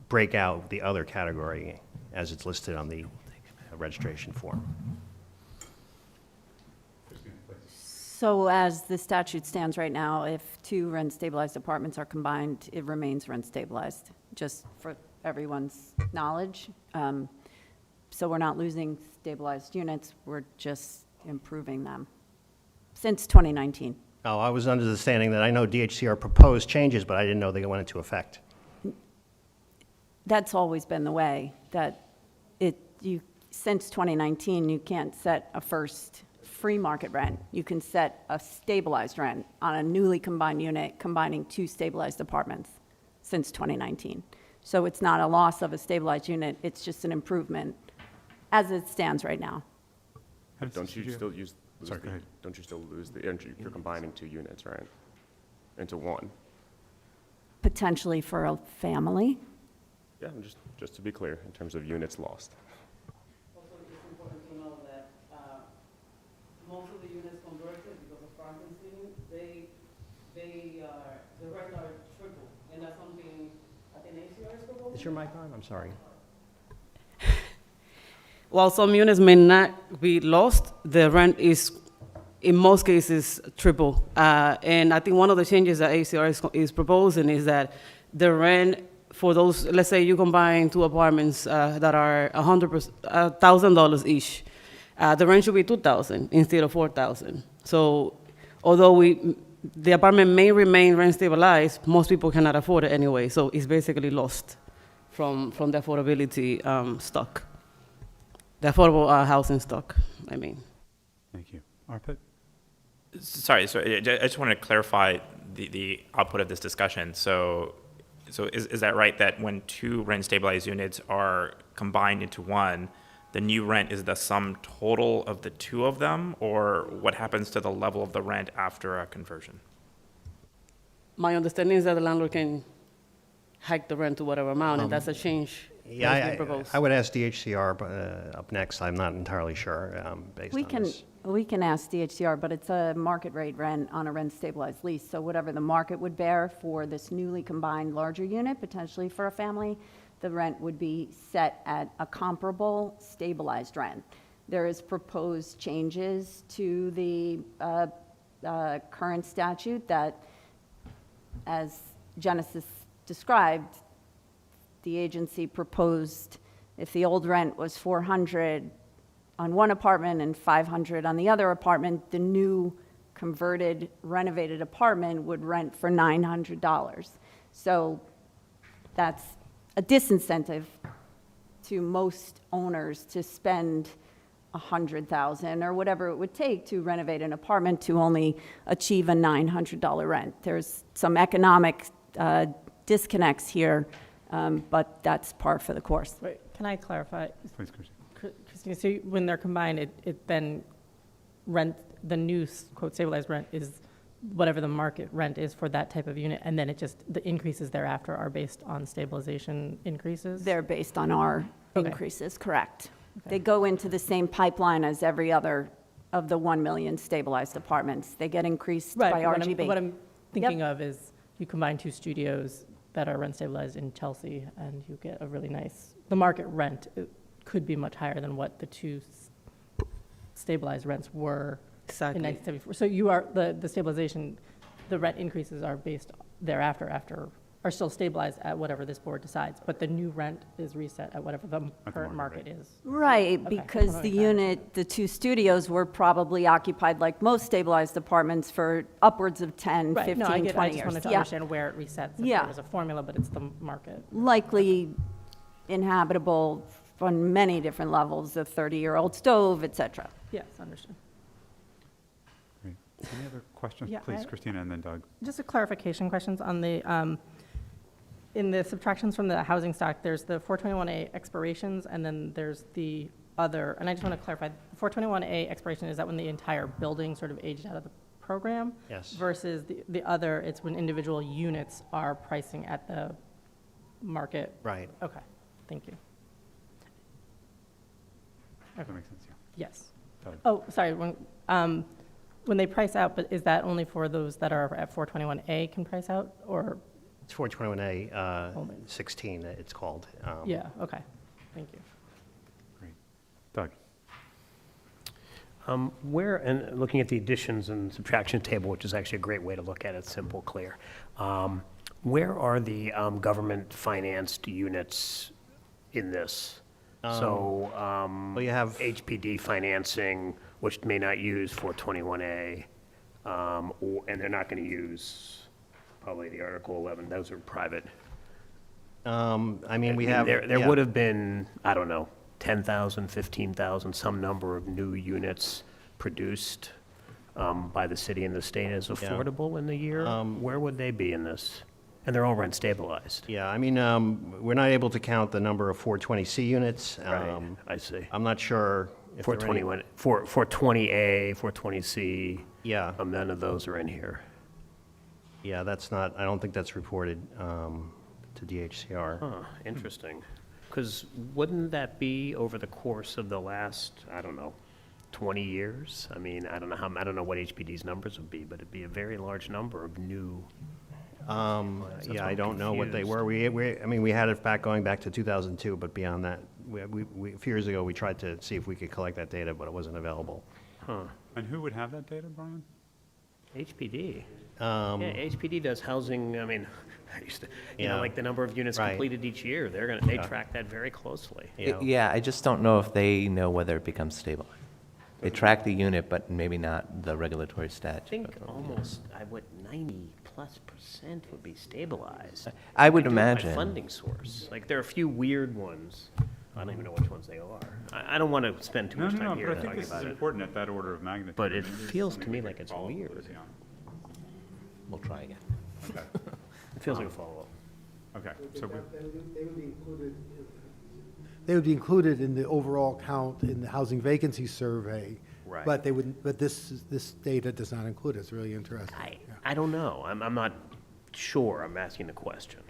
break out the other category as it's listed on the registration form. So as the statute stands right now, if two rent-stabilized apartments are combined, it remains rent-stabilized, just for everyone's knowledge. So we're not losing stabilized units, we're just improving them since 2019. Oh, I was under the understanding that I know DHCR proposed changes, but I didn't know they went into effect. That's always been the way, that since 2019, you can't set a first free market rent. You can set a stabilized rent on a newly combined unit, combining two stabilized apartments since 2019. So it's not a loss of a stabilized unit, it's just an improvement as it stands right now. Don't you still lose Sorry, go ahead. don't you still lose the, you're combining two units, right? Into one? Potentially for a family. Yeah, just to be clear, in terms of units lost. Also, it's important to know that most of the units converted because of Frankenstein, the rent are triple, and that's something I think ACR is proposing. Is your mic on? I'm sorry. While some units may not be lost, the rent is, in most cases, triple. And I think one of the changes that ACR is proposing is that the rent for those, let's say you combine two apartments that are $100,000 each, the rent should be $2,000 instead of $4,000. So although the apartment may remain rent stabilized, most people cannot afford it anyway. So it's basically lost from the affordability stock. The affordable housing stock, I mean. Thank you. Arpit? Sorry, so I just want to clarify the output of this discussion. So is that right, that when two rent-stabilized units are combined into one, the new rent is the sum total of the two of them, or what happens to the level of the rent after a conversion? My understanding is that the landlord can hike the rent to whatever amount, and that's a change that's being proposed. I would ask DHCR up next. I'm not entirely sure based on this. We can ask DHCR, but it's a market rate rent on a rent-stabilized lease. So whatever the market would bear for this newly combined larger unit, potentially for a family, the rent would be set at a comparable stabilized rent. There is proposed changes to the current statute that, as Genesis described, the agency proposed if the old rent was $400 on one apartment and $500 on the other apartment, the new converted, renovated apartment would rent for $900. So that's a disincentive to most owners to spend $100,000 or whatever it would take to renovate an apartment to only achieve a $900 rent. There's some economic disconnects here, but that's par for the course. Wait, can I clarify? Please, Christine. Christina, so when they're combined, it then the new quote stabilized rent is whatever the market rent is for that type of unit, and then the increases thereafter are based on stabilization increases? They're based on our Okay. increases, correct. Okay. They go into the same pipeline as every other of the 1 million stabilized apartments. They get increased by Right, but RGB. what I'm thinking of is you combine two studios that are rent stabilized in Chelsea, and you get a really nice, the market rent could be much higher than what the two stabilized rents were in 1974. So you are, the stabilization, the rent increases are based thereafter, are still stabilized at whatever this board decides, but the new rent is reset at whatever the current market is. Right, Okay, because that the makes sense. unit, the two studios were probably occupied like most stabilized apartments for upwards of 10, Right, 15, no, 20 I years. get, I just wanted to Yeah. understand where it resets. If Yeah. there was a formula, but it's the market. Likely inhabitable on many different levels, a 30-year-old stove, et cetera. Yes, understood. Great. Any other questions? Yeah, Please, I- Christina, and then Doug. Just a clarification questions on the, in the subtractions from the housing stock, there's the 421A expirations, and then there's the other, and I just want to clarify, 421A expiration, is that when the entire building sort of aged out of the program. Yes. Versus the other, it's when individual units are pricing at the market. Right. Okay, thank you. That makes sense, yeah. Yes. Doug. Oh, sorry, when they price out, but is that only for those that are at 421A can price out, or, It's 421A Hold it. 16, it's called. yeah, okay, thank you. Great. Doug? Where, and looking at the additions and subtraction table, which is actually a great way to look at it, simple, clear. Where are the government-financed units in this? So, Well, you have, HPD financing, which may not use 421A, and they're not going to use probably the Article 11, those are private. I mean, we have. There yeah. would have been, I don't know, 10,000, 15,000, some number of new units produced by the city and the state as affordable in the year. Where would they be in this? And they're all rent stabilized. Yeah, I mean, we're not able to count the number of 420C units. Right, I see. I'm not sure if there are any- 421, 420A, 420C, Yeah, none of those are in here. yeah, that's not, I don't think that's reported to DHCR. Huh, interesting. Because wouldn't that be over the course of the last, I don't know, 20 years? I mean, I don't know what HPD's numbers would be, but it'd be a very large number of new. That's Yeah, why I I'm don't know what they confused. were. I mean, we had it going back to 2002, but beyond that, a few years ago, we tried to see if we could collect that data, but it wasn't available. Huh. And who would have that data, Brian? HPD. Yeah, HPD does housing, I mean, I used to, you know, Yeah. like the number of units Right. completed each year, they track that very closely. You know. Yeah, I just don't know if they know whether it becomes stable. They track the unit, but maybe not the regulatory stat. I think almost, 90+% would be stabilized. I would They do it by imagine. funding source. Like, there are a few weird ones. I don't even know which ones they are. I don't want to spend too No, much no, time no, here but I think talking this is about it. important at that order of magnitude. But it Maybe there's feels to something me we like can it's follow up with weird. Lizzie on. We'll try again. Okay, It feels like a follow-up. okay, so we, They would be included in the overall count in the housing vacancy survey. Right. But they wouldn't, but this data does not include it. It's really interesting. Yeah. I don't know. I'm not sure. I'm asking the question.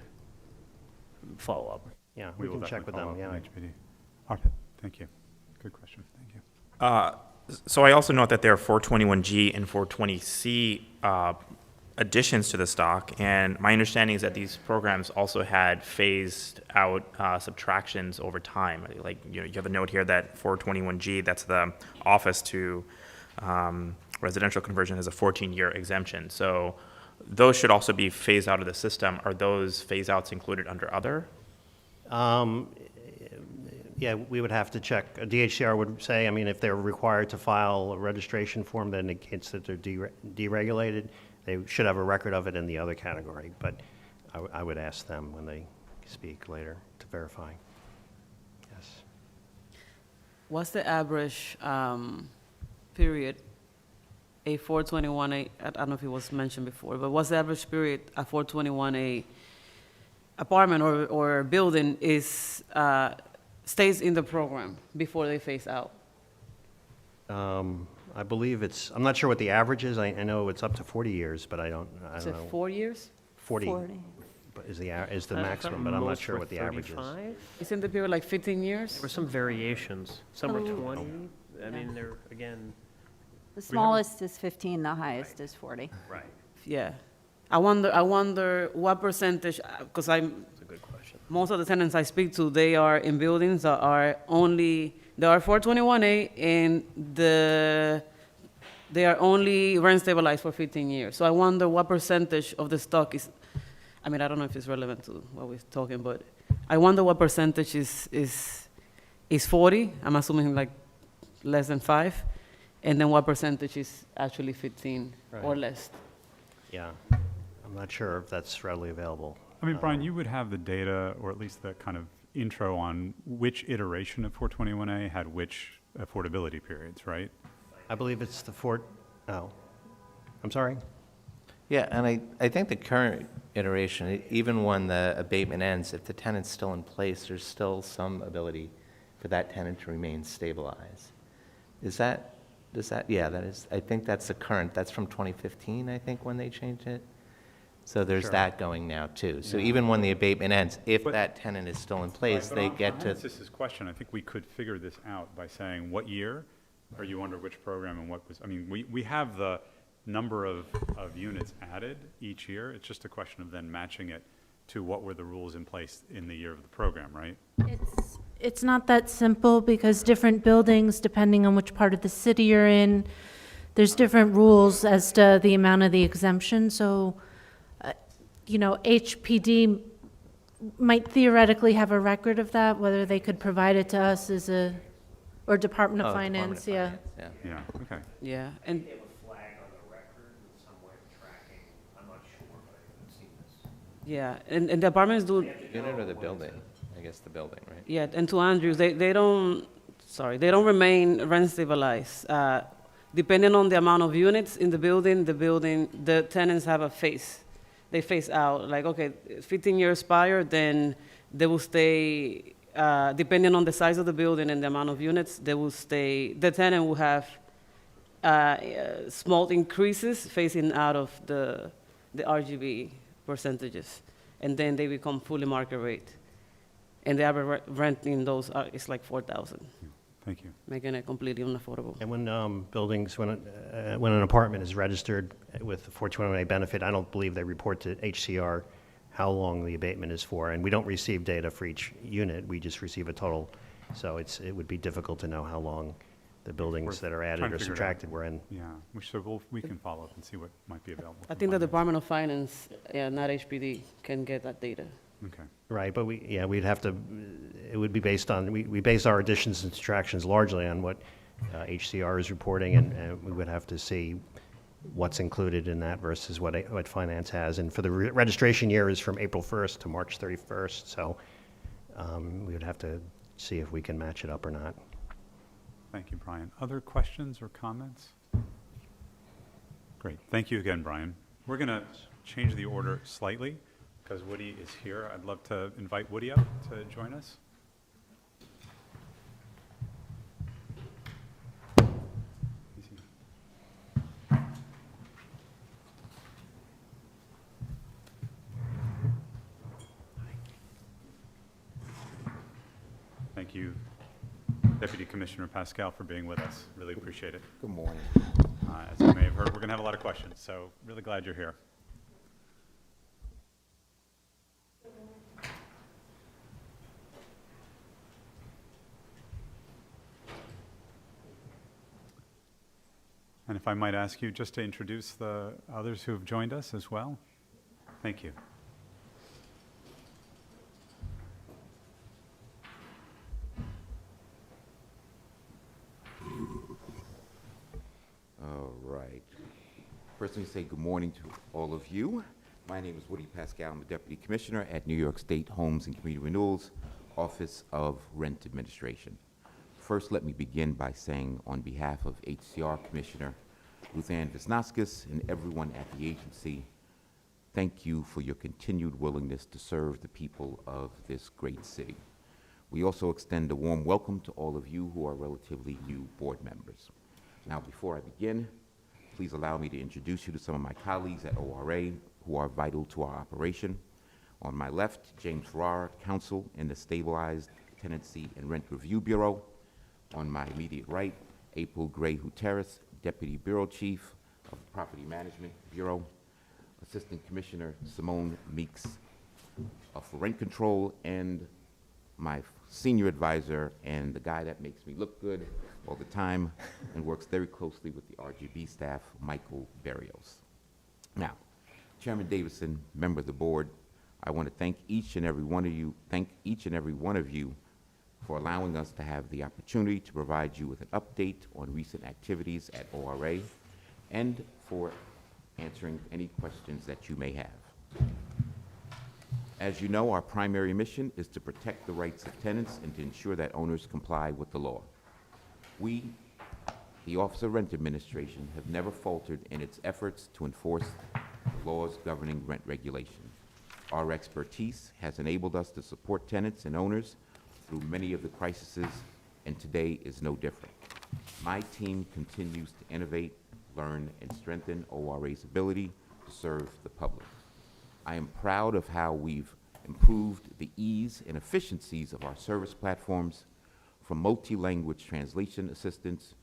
Follow-up. Yeah, we we will can check with definitely them, follow yeah. up with HPD. Arpit, thank you. Good question, thank you. So I also note that there are 421G and 420C additions to the stock, and my understanding is that these programs also had phased out subtractions over time. Like, you have a note here that 421G, that's the office to residential conversion, has a 14-year exemption. So those should also be phased out of the system. Are those phase outs included under other? Yeah, we would have to check. DHCR would say, I mean, if they're required to file a registration form that indicates that they're deregulated, they should have a record of it in the other category. But I would ask them when they speak later to verify. Yes. What's the average period, a 421A, I don't know if it was mentioned before, but what's the average period a 421A apartment or building is, stays in the program before they phase out? I believe I'm not sure what the average is. I know it's up to 40 years, but I don't Is it know. 4 years? 40 but is the maximum, but I'm not sure what the average is. 35? Isn't the period like 15 There years? were some variations. Some were Oh. 20. I mean, they're, again, The smallest is 15, the highest is 40. right. Yeah. I wonder what percentage, because That's a good question. most of the tenants I speak to, they are in buildings that are only, they are 421A and they are only rent stabilized for 15 years. So I wonder what percentage of the stock is, I mean, I don't know if it's relevant to what we're talking, but I wonder what percentage is 40, I'm assuming like less than 5, and then what percentage is actually 15 or Right. less. Yeah, I'm not sure if that's readily available. I mean, Brian, you would have the data, or at least the kind of intro on which iteration of 421A had which affordability periods, right? I believe it's I'm sorry? Yeah, and I think the current iteration, even when the abatement ends, if the tenant's still in place, there's still some ability for that tenant to remain stabilized. Is that Does that, yeah, that is, I think that's the current, that's from 2015, I think, when they changed it. So there's that going now, too. So even when the abatement ends, if But- that tenant is still in place, Right, but they on get to, Francis's question, I think we could figure this out by saying, what year are you under which program and what was, I mean, we have the number of units added each year. It's just a question of then matching it to what were the rules in place in the year of the program, right? It's not that simple because different buildings, depending on which part of the city you're in, there's different rules as to the amount of the exemption. So, HPD might theoretically have a record of that, whether they could provide it to us as or Department of oh, Department Finance, of yeah. Finance, yeah. Yeah, okay. Yeah, and They have a flag on the record with some way of tracking, I'm not sure, but I haven't seen this. yeah, and the apartments do, Unit or the building? I guess the building, right? yeah, and to Andrews, they don't, they don't remain rent stabilized. Depending on the amount of units in the building, the tenants have a face. They face out, like, okay, 15 years prior, then they will stay, depending on the size of the building and the amount of units, they will stay, the tenant will have small increases facing out of the RGB percentages, and then they become fully market rate. And the average rent in those is like 4,000, Thank you. making it completely unaffordable. And when when an apartment is registered with the 421A benefit, I don't believe they report to HCR how long the abatement is for, and we don't receive data for each unit, we just receive a total. So it would be difficult to know how long the buildings that are trying added to or figure it out. subtracted were in. Yeah, we can follow up and see what might be available. I from think the finance. Department of Finance, not HPD, can get that data. Okay. Right, but we'd have to, it would be based on, we base our additions and subtractions largely on what HCR is reporting, and we would have to see what's included in that versus what finance has. And for the registration year is from April 1st to March 31st, so we would have to see if we can match it up or not. Thank you, Brian. Other questions or comments? Great. Thank you again, Brian. We're going to change the order slightly because Woody is here. I'd love to invite Woody up to join us. Thank you, Deputy Commissioner Pascal, for being with us. Really appreciate it. Good morning. As you may have heard, we're going to have a lot of questions, so really glad you're here. And if I might ask you just to introduce the others who have joined us as well. Thank you. All right. First, let me say good morning to all of you. My name is Woody Pascal. I'm the Deputy Commissioner at New York State Homes and Community Renewal's Office of Rent Administration. First, let me begin by saying on behalf of HCR Commissioner Ruthann Visnauskas and everyone at the agency, thank you for your continued willingness to serve the people of this great city. We also extend a warm welcome to all of you who are relatively new board members. Now, before I begin, please allow me to introduce you to some of my colleagues at ORA who are vital to our operation. On my left, James Farrar, counsel in the Stabilized Tenancy and Rent Review Bureau. On my immediate right, April Gray-Huteris, Deputy Bureau Chief of the Property Management Bureau. Assistant Commissioner Simone Meeks for Rent Control, and my senior advisor and the guy that makes me look good all the time and works very closely with the RGB staff, Michael Berrios. Now, Chairman Davison, member of the board, I want to thank each and every one of you for allowing us to have the opportunity to provide you with an update on recent activities at ORA and for answering any questions that you may have. As you know, our primary mission is to protect the rights of tenants and to ensure that owners comply with the law. We, the Office of Rent Administration, have never faltered in its efforts to enforce the laws governing rent regulation. Our expertise has enabled us to support tenants and owners through many of the crises, and today is no different. My team continues to innovate, learn, and strengthen ORA's ability to serve the public. I am proud of how we've improved the ease and efficiencies of our service platforms, from multi-language translation assistance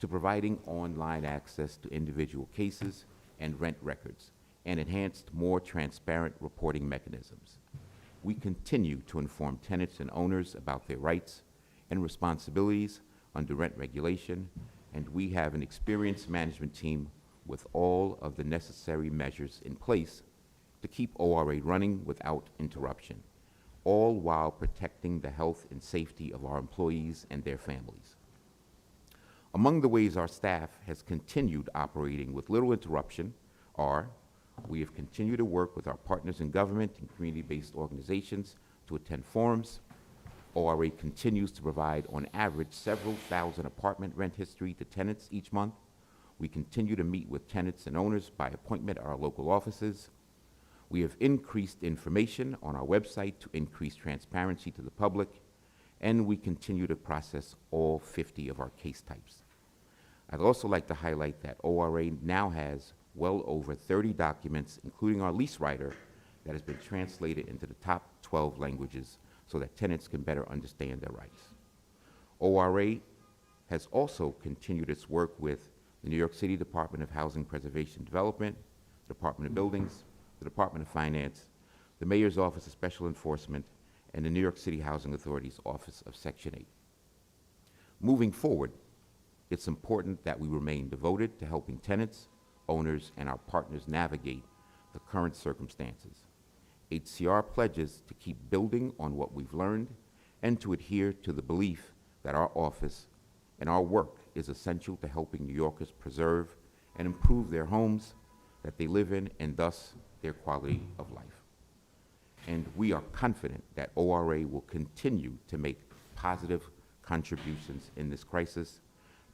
to providing online access to individual cases and rent records, and enhanced, more transparent reporting mechanisms. We continue to inform tenants and owners about their rights and responsibilities under rent regulation, and we have an experienced management team with all of the necessary measures in place to keep ORA running without interruption, all while protecting the health and safety of our employees and their families. Among the ways our staff has continued operating with little interruption are: we have continued to work with our partners in government and community-based organizations to attend forums. ORA continues to provide, on average, several thousand apartment rent history to tenants each month. We continue to meet with tenants and owners by appointment at our local offices. We have increased information on our website to increase transparency to the public, and we continue to process all 50 of our case types. I'd also like to highlight that ORA now has well over 30 documents, including our lease writer, that has been translated into the top 12 languages so that tenants can better understand their rights. ORA has also continued its work with the New York City Department of Housing Preservation and Development, the Department of Buildings, the Department of Finance, the Mayor's Office of Special Enforcement, and the New York City Housing Authority's Office of Section 8. Moving forward, it's important that we remain devoted to helping tenants, owners, and our partners navigate the current circumstances. HCR pledges to keep building on what we've learned and to adhere to the belief that our office and our work is essential to helping New Yorkers preserve and improve their homes that they live in, and thus their quality of life. And we are confident that ORA will continue to make positive contributions in this crisis,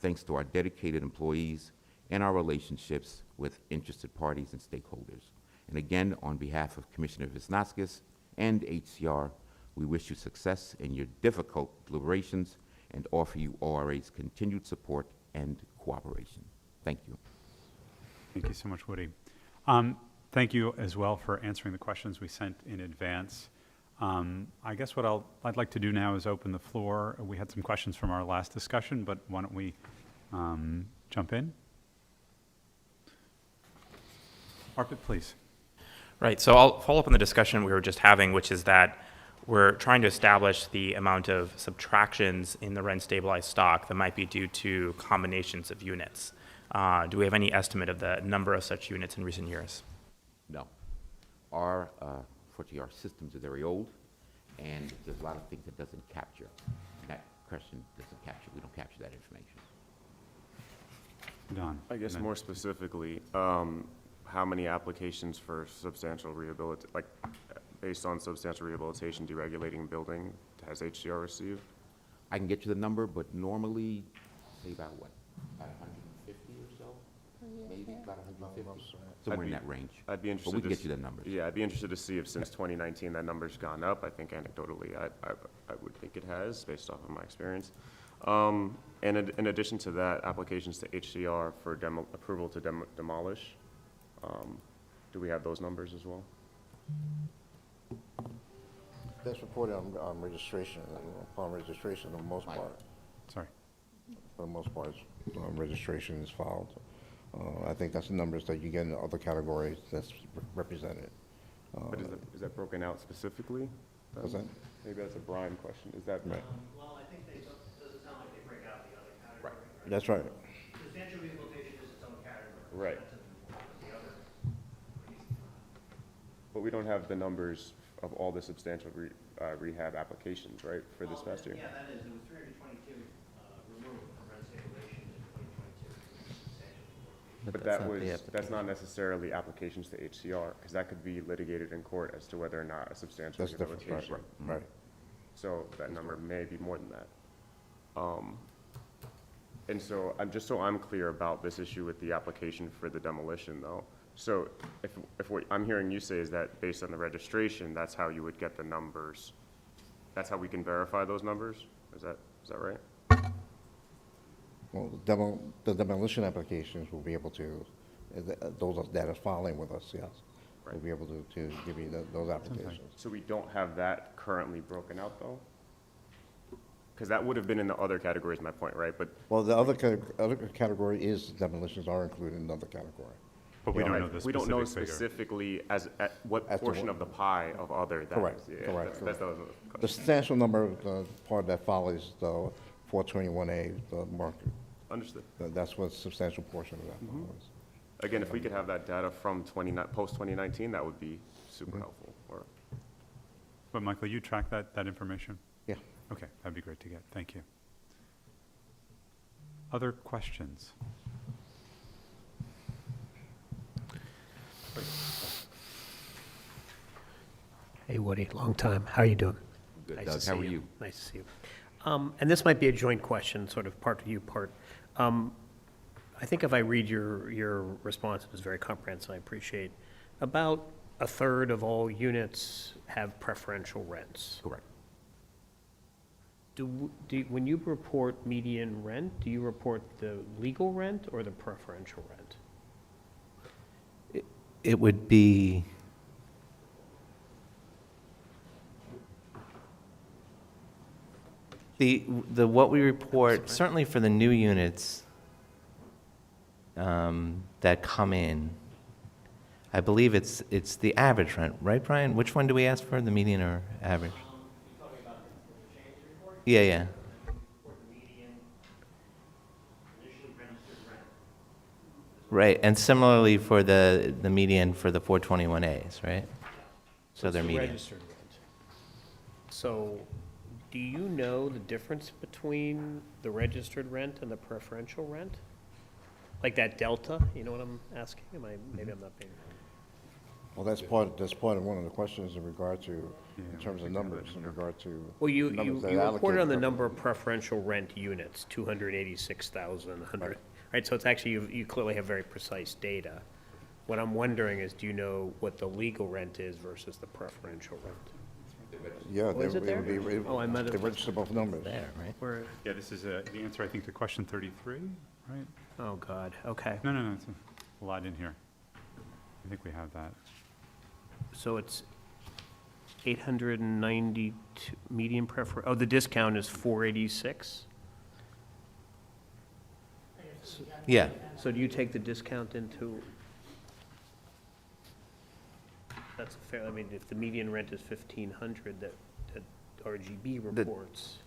thanks to our dedicated employees and our relationships with interested parties and stakeholders. And again, on behalf of Commissioner Visnaskis and HCR, we wish you success in your difficult deliberations and offer you ORA's continued support and cooperation. Thank you. Thank you so much, Woody. Thank you as well for answering the questions we sent in advance. I guess what I'd like to do now is open the floor. We had some questions from our last discussion, but why don't we jump in? Arpit, please. Right, so I'll follow up on the discussion we were just having, which is that we're trying to establish the amount of subtractions in the rent stabilized stock that might be due to combinations of units. Do we have any estimate of the number of such units in recent years? No. Unfortunately, our systems are very old, and there's a lot of things that doesn't capture. That question doesn't capture. We don't capture that information. Don. I guess more specifically, how many applications for substantial rehabilitation, like based on substantial rehabilitation deregulating building, has HCR received? I can get you the number, but normally, say about what? About 150 or so? Maybe about 150? Somewhere in that range. I'd be interested But we can to get you the numbers. Yeah, I'd be interested to see if since 2019 that number's gone up. I think anecdotally, I would think it has, based off of my experience. And in addition to that, applications to HCR for approval to demolish, do we have those numbers as well? That's reported on registration, upon registration for the most part. Sorry. For the most part, registration is filed. I think that's the numbers that you get in the other categories that's represented. But is that broken out specifically? What's that? Maybe that's a Brian question. Is that? Right. Well, I think doesn't sound like they break out the other category. Right. That's right. Substantial rehabilitation is its own category. Right. That's the other. But we don't have the numbers of all the substantial rehab applications, right, for this past year? Yeah, that is. It was 322 removed from rent stabilization in 2022. But that's not necessarily applications to HCR, because that could be litigated in court as to whether or not a substantial That's different. rehabilitation. Right. So that number may be more than that. And so I'm clear about this issue with the application for the demolition, though. So if what I'm hearing you say is that based on the registration, that's how you would get the numbers. That's how we can verify those numbers? Is that right? Well, the demolition applications will be able to, those that are filing with us, yes. We'll be able to give you those applications. So we don't have that currently broken out, though? Because that would have been in the other categories, my point, right? But Well, the other category is demolitions are included in another category. But we don't know the we don't know specific figure. specifically at what As to portion what- of the pie of other that Correct, is. Yeah, correct, that's correct. the The substantial number, the part that follows the 421A, the market, Understood. that's what substantial portion of that follows. Again, if we could have that data from post-2019, that would be super helpful. Or But Michael, you track that information? Yeah. Okay, that'd be great to get. Thank you. Other questions? Hey Woody, long time. How are you doing? Good, Nice Doug. to see How are you. you? Nice to see you. And this might be a joint question, sort of part to you, part. I think if I read your response, it was very comprehensive, I appreciate. About a third of all units have preferential rents. Correct. When you report median rent, do you report the legal rent or the preferential rent? It would be, what we report, certainly for the new units that come in, I believe it's the average rent, right, Brian? Which one do we ask for, the median or average? Yeah, yeah. Right, and similarly for the median for the 421As, right? So they're It's the median. registered rent. So, do you know the difference between the registered rent and the preferential rent? Like that delta, you know what I'm asking? Maybe I'm not being. Well, that's part of one of the questions in regard to, in terms of numbers, in regard to. Well, you numbers that reported allocate on the for- number of preferential rent units, 286,100. Right, so it's actually, you clearly have very precise data. What I'm wondering is, do you know what the legal rent is versus the preferential rent? Yeah, Oh, is it there? Oh, I might have- they register both numbers. There, right? Where, Yeah, this is the answer, I think, to question 33, right? oh, God, okay. No, it's a lot in here. I think we have that. So it's 892 median oh, the discount is 486? Yeah, So do you take the discount into? That's fair, I mean, if the median rent is 1,500 that RGB reports.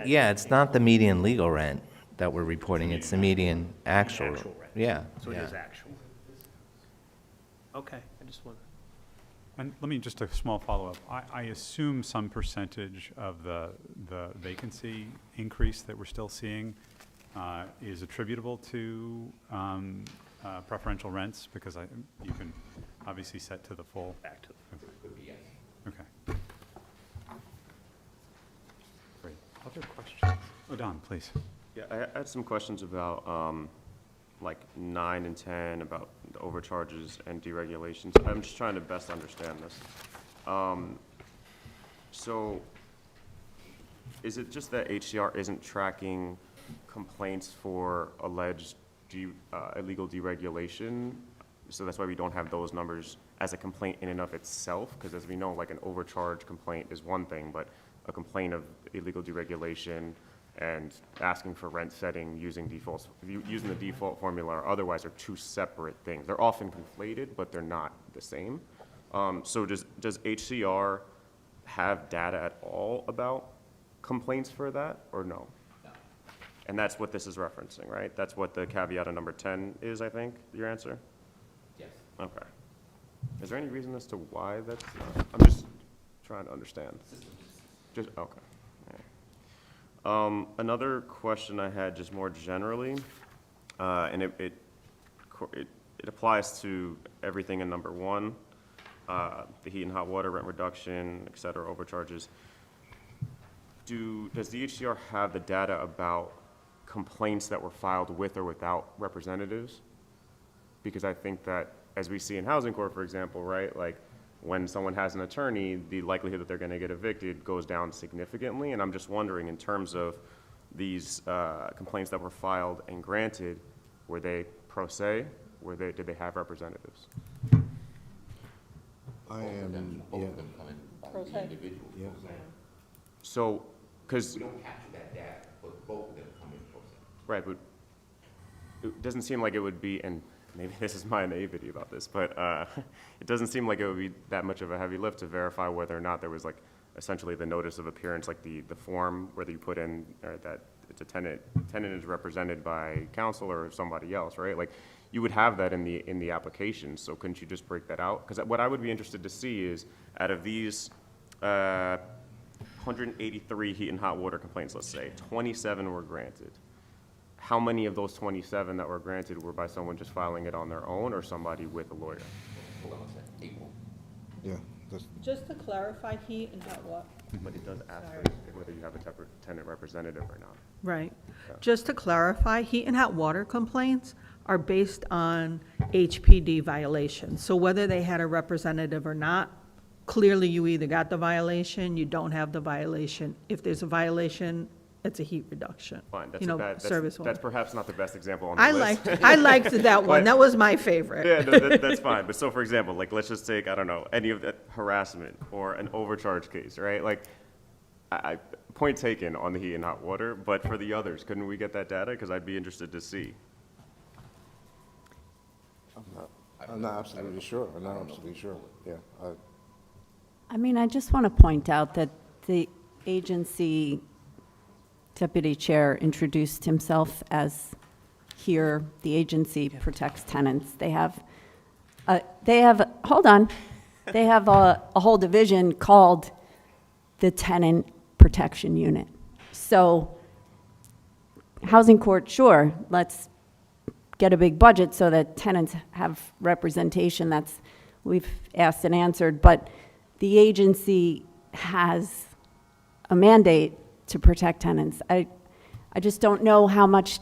yeah, it's not the median legal rent that we're reporting, it's the median actual. Actual rent. Yeah. So it yeah. is actual. Okay, I just want. And let me, just a small follow-up. I assume some percentage of the vacancy increase that we're still seeing is attributable to preferential rents, because you can obviously set to the full. Back to. Okay. Great. Other questions? Oh, Don, please. Yeah, I had some questions about, like 9 and 10, about the overcharges and deregulations. I'm just trying to best understand this. So, is it just that HCR isn't tracking complaints for alleged illegal deregulation? So that's why we don't have those numbers as a complaint in and of itself? Because as we know, like an overcharge complaint is one thing, but a complaint of illegal deregulation and asking for rent setting using using the default formula or otherwise are two separate things. They're often conflated, but they're not the same. So does HCR have data at all about complaints for that, or no? No. And that's what this is referencing, right? That's what the caveat on number 10 is, I think, your answer? Yes. Okay. Is there any reason as to why that's not? I'm just trying to understand. Just, okay. Another question I had, just more generally, and it applies to everything in number 1, the heat and hot water rent reduction, et cetera, overcharges. Does the HCR have the data about complaints that were filed with or without representatives? Because I think that, as we see in Housing Corp, for example, right, like when someone has an attorney, the likelihood that they're going to get evicted goes down significantly. And I'm just wondering, in terms of these complaints that were filed and granted, were they pro se? Did they have representatives? I am, Both yeah, of them come in by the individual. Yeah. So, because, We don't capture that data, but both of them come in pro se. right, but it doesn't seem like it would be, and maybe this is my naivety about this, but it doesn't seem like it would be that much of a heavy lift to verify whether or not there was like essentially the notice of appearance, like the form, whether you put in that it's a tenant is represented by counsel or somebody else, right? Like, you would have that in the application, so couldn't you just break that out? Because what I would be interested to see is, out of these 183 heat and hot water complaints, let's say, 27 were granted. How many of those 27 that were granted were by someone just filing it on their own or somebody with a lawyer? Hold on a second, April. yeah, that's, Just to clarify, heat and hot water. But it does ask whether you have a tenant representative or not. Right. Just to clarify, heat and hot water complaints are based on HPD violations. So whether they had a representative or not, clearly you either got the violation, you don't have the violation. If there's a violation, it's a heat reduction. Fine, You know, service one. that's perhaps not the best example on the I list. I liked that one. But- That was my favorite. Yeah, no, that's fine. But so, for example, like, let's just take, I don't know, any of that harassment or an overcharge case, right? Like, point taken on the heat and hot water, but for the others, couldn't we get that data? Because I'd be interested to see. I'm not absolutely sure, yeah. I mean, I just want to point out that the agency deputy chair introduced himself as here, the agency protects tenants. They have, hold on, they have a whole division called the Tenant Protection Unit. So, housing court, sure, let's get a big budget so that tenants have representation. That's, we've asked and answered, but the agency has a mandate to protect tenants. I just don't know how much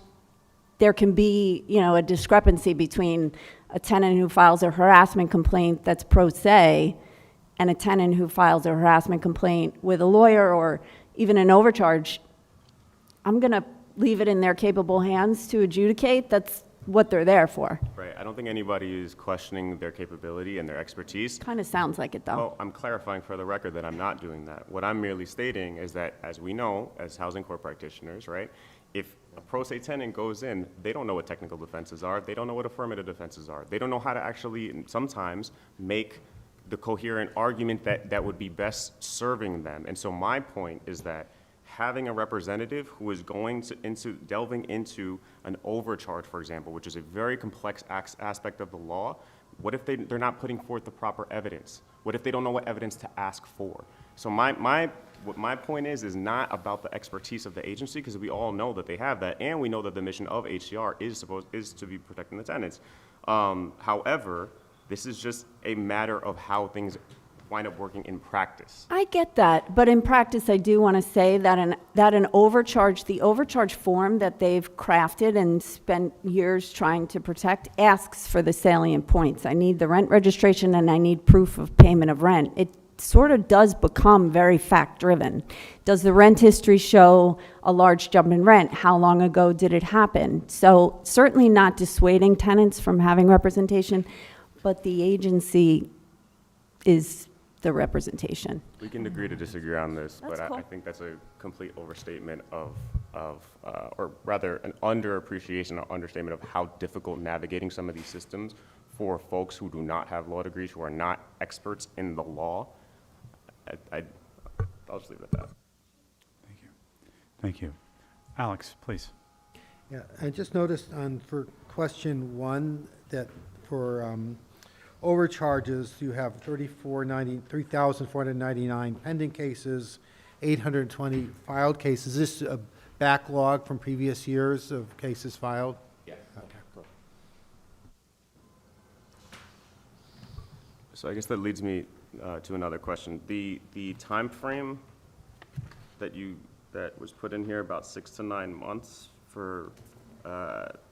there can be, you know, a discrepancy between a tenant who files a harassment complaint that's pro se and a tenant who files a harassment complaint with a lawyer or even an overcharge. I'm going to leave it in their capable hands to adjudicate. That's what they're there for. Right, I don't think anybody is questioning their capability and their expertise. Kind of sounds like it, though. Well, I'm clarifying for the record that I'm not doing that. What I'm merely stating is that, as we know, as housing court practitioners, right, if a pro se tenant goes in, they don't know what technical defenses are, they don't know what affirmative defenses are, they don't know how to actually sometimes make the coherent argument that would be best serving them. And so my point is that having a representative who is going delving into an overcharge, for example, which is a very complex aspect of the law, what if they're not putting forth the proper evidence? What if they don't know what evidence to ask for? So what my point is not about the expertise of the agency, because we all know that they have that, and we know that the mission of HCR is to be protecting the tenants. However, this is just a matter of how things wind up working in practice. I get that, but in practice, I do want to say that an overcharge, the overcharge form that they've crafted and spent years trying to protect, asks for the salient points. I need the rent registration and I need proof of payment of rent. It sort of does become very fact-driven. Does the rent history show a large jump in rent? How long ago did it happen? So certainly not dissuading tenants from having representation, but the agency is the representation. We can agree to disagree on this, That's but cool. I think that's a complete overstatement or rather an underappreciation or understatement of how difficult navigating some of these systems for folks who do not have law degrees, who are not experts in the law. I'll just leave it at that. Thank you. Thank you. Alex, please. Yeah, I just noticed for question 1 that for overcharges, you have 3,499 pending cases, 820 filed cases. Is this a backlog from previous years of cases filed? Yes. Okay. So I guess that leads me to another question. The time frame that was put in here, about 6 to 9 months for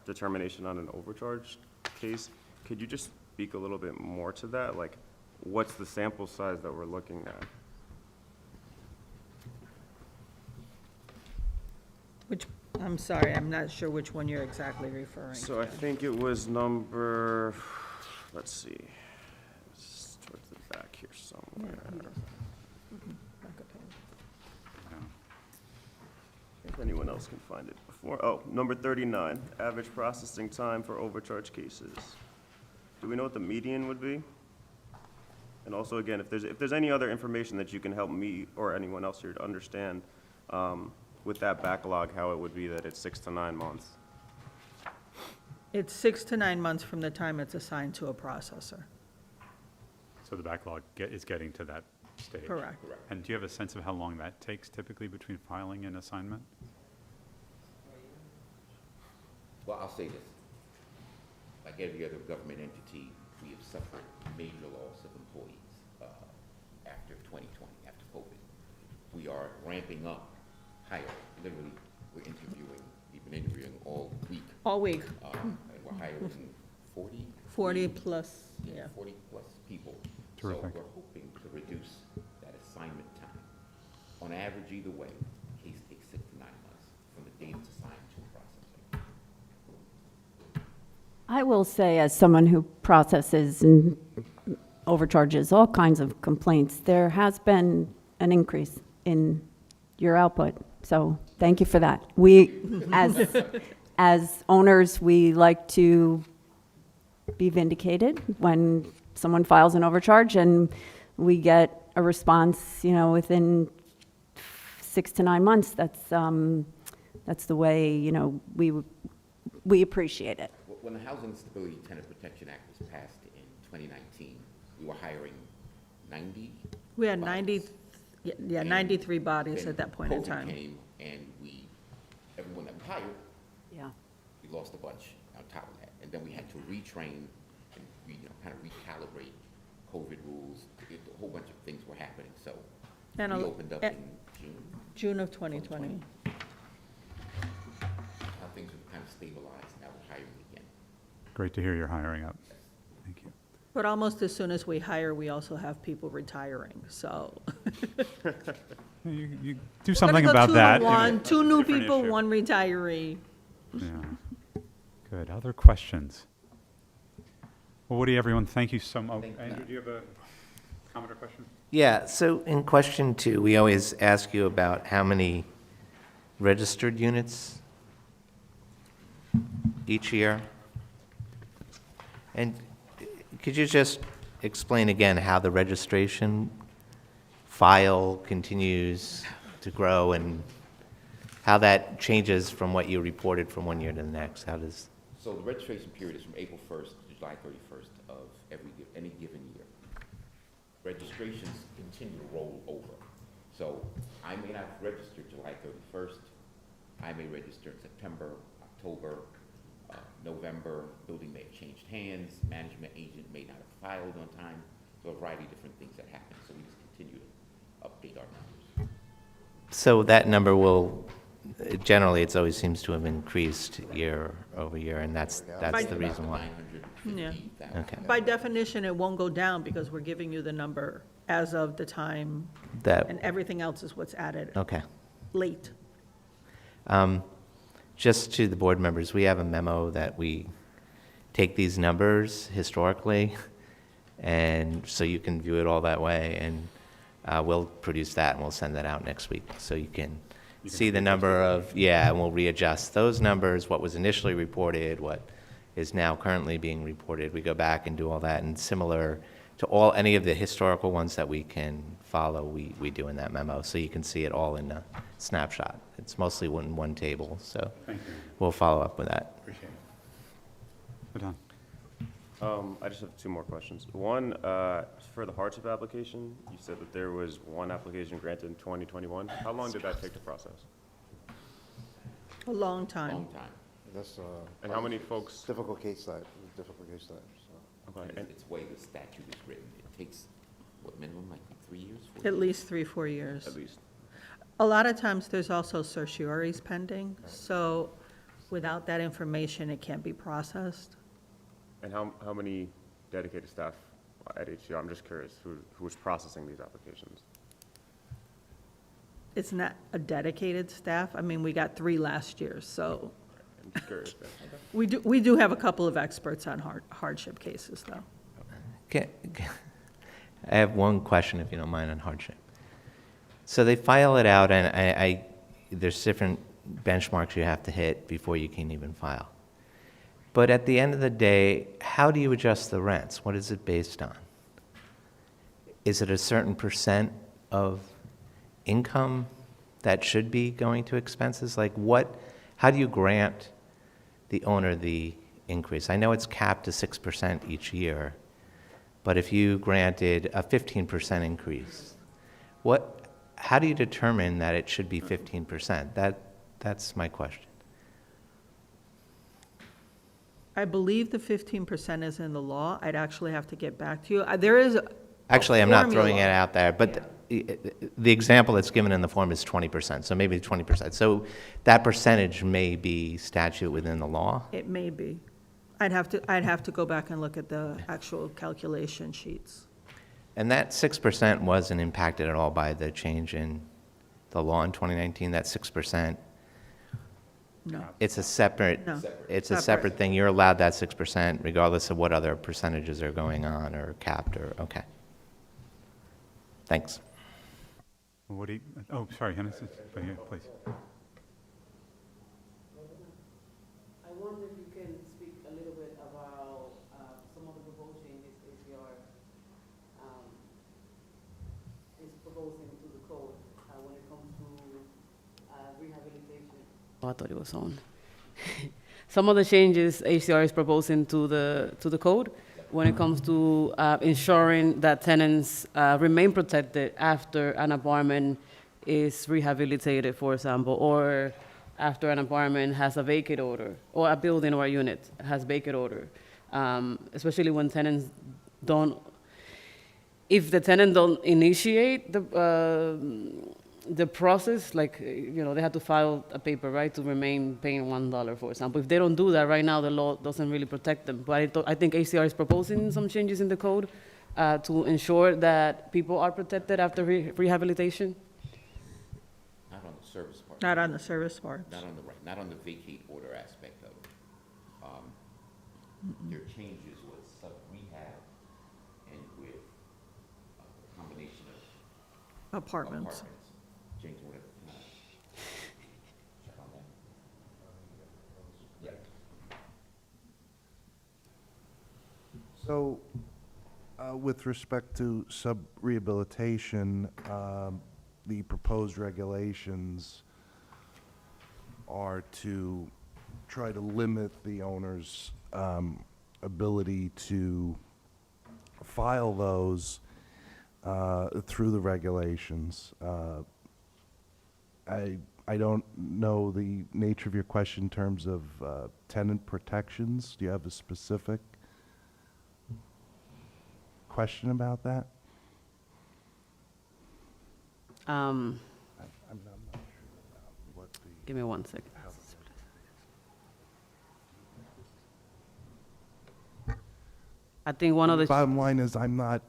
determination on an overcharge case, could you just speak a little bit more to that? Like, what's the sample size that we're looking at? Which, I'm sorry, I'm not sure which one you're exactly referring to. So I think it was number, let's see, it's towards the back here somewhere. If anyone else can find it before, oh, number 39, average processing time for overcharge cases. Do we know what the median would be? And also, again, if there's any other information that you can help me or anyone else here to understand, with that backlog, how it would be that it's 6 to 9 months. It's 6 to 9 months from the time it's assigned to a processor. So the backlog is getting to that stage? Correct. And do you have a sense of how long that takes typically between filing and assignment? Well, I'll say this. Like every other government entity, we have suffered major loss of employees after 2020, after COVID. We are ramping up higher. Literally, we're interviewing. We've been interviewing all week. All week. And we're hiring 40? 40 plus, yeah. 40 plus people. Terrific. So we're hoping to reduce that assignment time. On average, either way, the case takes 6 to 9 months from the date it's assigned to a processor. I will say, as someone who processes and overcharges all kinds of complaints, there has been an increase in your output. So thank you for that. We, as owners, we like to be vindicated when someone files an overcharge and we get a response, within 6 to 9 months. That's the way, we appreciate it. When the Housing Stability Tenant Protection Act was passed in 2019, we were hiring 90. We had bodies. 93 bodies Then at that point in COVID time. came, and everyone that we hired, Yeah. we lost a bunch on top of that. And then we had to retrain and kind of recalibrate COVID rules. A whole bunch of things were happening, so we And opened up in June. June of 2020. Now things have kind of stabilized, now we're hiring again. Great to hear you're hiring up. Thank you. But almost as soon as we hire, we also have people retiring, so. You do something about that. That's two new Different people, issue. one retiree. Yeah. Good. Other questions? Well, Woody, everyone, thank you so much. Andrew, do you have a comment or question? Yeah, so in question 2, we always ask you about how many registered units each year. And could you just explain again how the registration file continues to grow and how that changes from what you reported from one year to the next? How does... So the registration period is from April 1st to July 31st of any given year. Registrations continue to roll over. So I may not register July 31st. I may register in September, October, November. Building may have changed hands. Management agent may not have filed on time. So a variety of different things that happen. So we just continue to update our numbers. So that number will, generally, it always seems to have increased year over year, and that's the reason why. Yeah. 950,000. Okay. By definition, it won't go down because we're giving you the number as of the time, That, and everything else is what's added okay. late. Just to the board members, we have a memo that we take these numbers historically, and so you can view it all that way, and we'll produce that and we'll send that out next week, so you can see the number of, and we'll readjust those numbers, what was initially reported, what is now currently being reported. We go back and do all that, and similar to any of the historical ones that we can follow, we do in that memo, so you can see it all in a snapshot. It's mostly in one table, so Thank you. we'll follow up with that. Appreciate it. We're done. I just have 2 more questions. One, for the hardship application, you said that there was 1 application granted in 2021. How long did that take to process? A long time. Long time. That's, And how many folks? difficult case type, so. Okay, And it's the way the statute is written. It takes, what, minimum, like 3 years? 4 At years? least 3-4 years. at least. A lot of times, there's also certiorari's pending, so without that information, it can't be processed. And how many dedicated staff at HCR? I'm just curious, who was processing these applications? it's not a dedicated staff. I mean, we got 3 last year, so I'm curious. we do have a couple of experts on hardship cases, though. I have one question, if you don't mind, on hardship. So they file it out, and there's different benchmarks you have to hit before you can even file. But at the end of the day, how do you adjust the rents? What is it based on? Is it a certain percent of income that should be going to expenses? Like how do you grant the owner the increase? I know it's capped to 6% each year, but if you granted a 15% increase, how do you determine that it should be 15%? That's my question. I believe the 15% is in the law. I'd actually have to get back to you. There is Actually, I'm not throwing it out there, but the example that's given in the form is 20%, so maybe 20%. So that percentage may be statute within the law? It may be. I'd have to go back and look at the actual calculation sheets. And that 6% wasn't impacted at all by the change in the law in 2019, that 6%? No. It's a separate, No. it's a Separate. separate thing. You're allowed that 6% regardless of what other percentages are going on or capped or, okay. Thanks. What do you, oh, sorry, Hennis, please. I wonder if you can speak a little bit about some of the proposed changes ACR is proposing to the code when it comes to rehabilitation. Oh, I thought it was on. Some of the changes ACR is proposing to the code when it comes to ensuring that tenants remain protected after an apartment is rehabilitated, for example, or after an apartment has a vacate order, or a building or a unit has vacate order, especially when tenants don't, if the tenant don't initiate the process, like, they have to file a paper, right, to remain paying $1, for example. If they don't do that right now, the law doesn't really protect them. But I think ACR is proposing some changes in the code to ensure that people are protected after rehabilitation. Not on the service part. Not on the service part. Not on the vacate order aspect of it. There are changes with sub-rehab and with a combination of Apartments. Changing whatever. Check on that. Yeah. So, with respect to sub-rehabilitation, the proposed regulations are to try to limit the owner's ability to file those through the regulations. I don't know the nature of your question in terms of tenant protections. Do you have a specific question about that? I'm not sure about what the... Give me 1 second. I think one of the Bottom line is, I'm not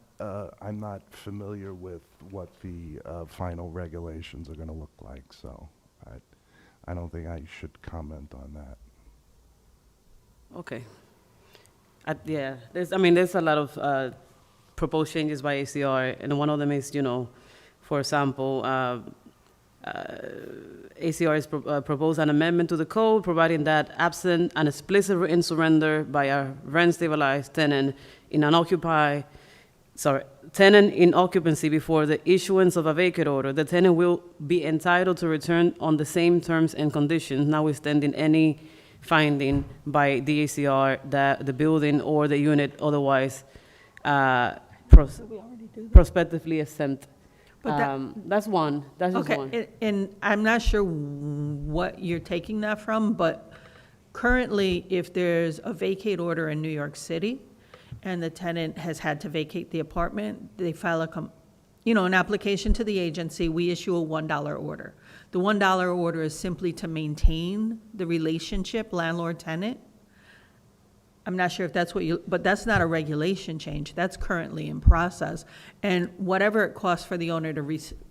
familiar with what the final regulations are going to look like, so I don't think I should comment on that. Okay. Yeah, there's a lot of proposed changes by ACR, and one of them is, for example, ACR has proposed an amendment to the code providing that absent an explicit written surrender by a rent-stabilized tenant in tenant in occupancy before the issuance of a vacate order, the tenant will be entitled to return on the same terms and conditions, notwithstanding any finding by the ACR that the building or the unit otherwise prospectively exempt. But that's one. That's just one. Okay, and I'm not sure what you're taking that from, but currently, if there's a vacate order in New York City, and the tenant has had to vacate the apartment, they file an application to the agency, we issue a $1 order. The $1 order is simply to maintain the relationship, landlord-tenant, I'm not sure if that's what you, but that's not a regulation change. That's currently in process. And whatever it costs for the owner to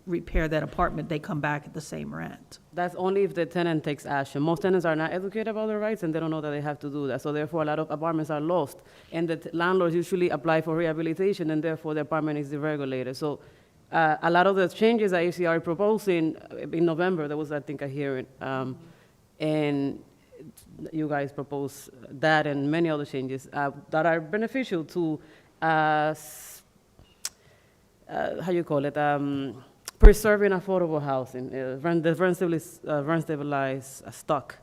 repair that apartment, they come back at the same rent. That's only if the tenant takes action. Most tenants are not educated about their rights, and they don't know that they have to do that. So therefore, a lot of apartments are lost. And the landlords usually apply for rehabilitation, and therefore the apartment is deregulated. So a lot of the changes that ACR is proposing, in November, there was, I think, a hearing, and you guys propose that and many other changes that are beneficial to, how you call it, preserving affordable housing, rent stabilized stock.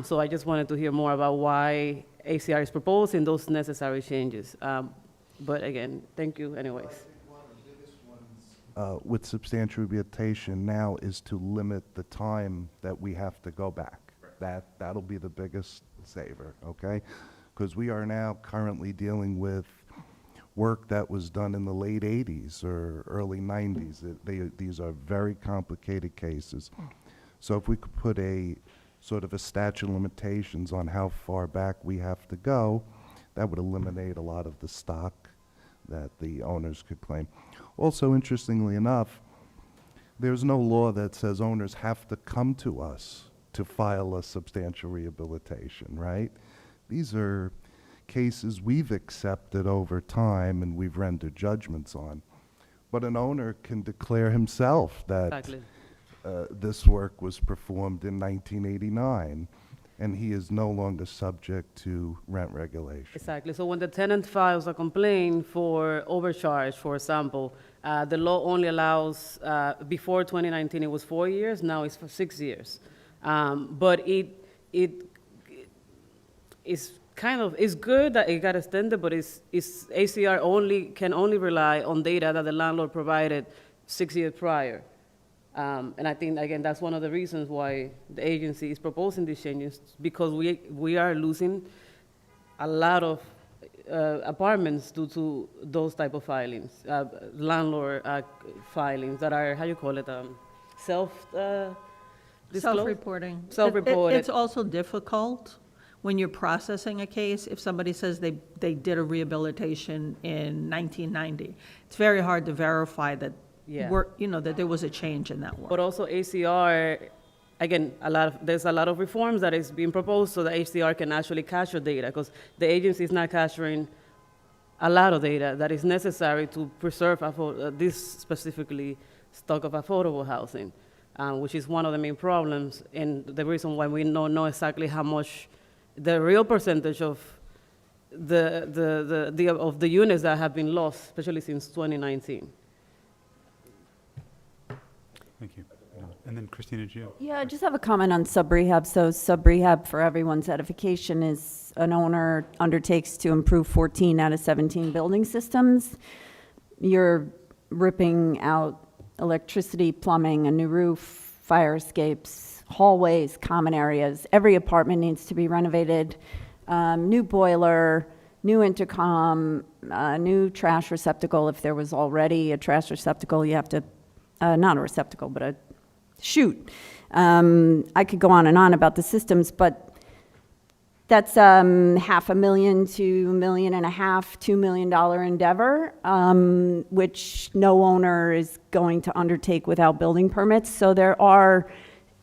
So I just wanted to hear more about why ACR is proposing those necessary changes. But again, thank you anyways. With substantial rehabilitation now is to limit the time that we have to go back. That'll be the biggest saver, okay? Because we are now currently dealing with work that was done in the late 80s or early 90s. These are very complicated cases. So if we could put a sort of a statute of limitations on how far back we have to go, that would eliminate a lot of the stock that the owners could claim. Also, interestingly enough, there's no law that says owners have to come to us to file a substantial rehabilitation, right? These are cases we've accepted over time and we've rendered judgments on. But an owner can declare himself that Exactly. This work was performed in 1989, and he is no longer subject to rent regulation. Exactly. So when the tenant files a complaint for overcharge, for example, the law only allows, before 2019, it was 4 years, now it's for 6 years. But it is kind of, it's good that it got extended, but it's ACR can only rely on data that the landlord provided 6 years prior. And I think, again, that's one of the reasons why the agency is proposing these changes, because we are losing a lot of apartments due to those type of filings, landlord filings that are, how you call it, Self-reporting. Self-reported. It's also difficult when you're processing a case. If somebody says they did a rehabilitation in 1990, it's very hard to verify that Yeah. that there was a change in that work. But also ACR, again, there's a lot of reforms that is being proposed so that ACR can actually capture data, because the agency is not capturing a lot of data that is necessary to preserve this specifically stock of affordable housing, which is one of the main problems and the reason why we don't know exactly how much the real percentage of the units that have been lost, especially since 2019. Thank you. And then Christina Gio. Yeah, I just have a comment on sub-rehab. So sub-rehab, for everyone's edification, is an owner undertakes to improve 14 out of 17 building systems. You're ripping out electricity, plumbing, a new roof, fire escapes, hallways, common areas. Every apartment needs to be renovated. New boiler, new intercom, new trash receptacle. If there was already a trash receptacle, you have to not a receptacle, but a chute. I could go on and on about the systems, but that's $500,000 to $1.5 million, $2 million endeavor, which no owner is going to undertake without building permits. So there are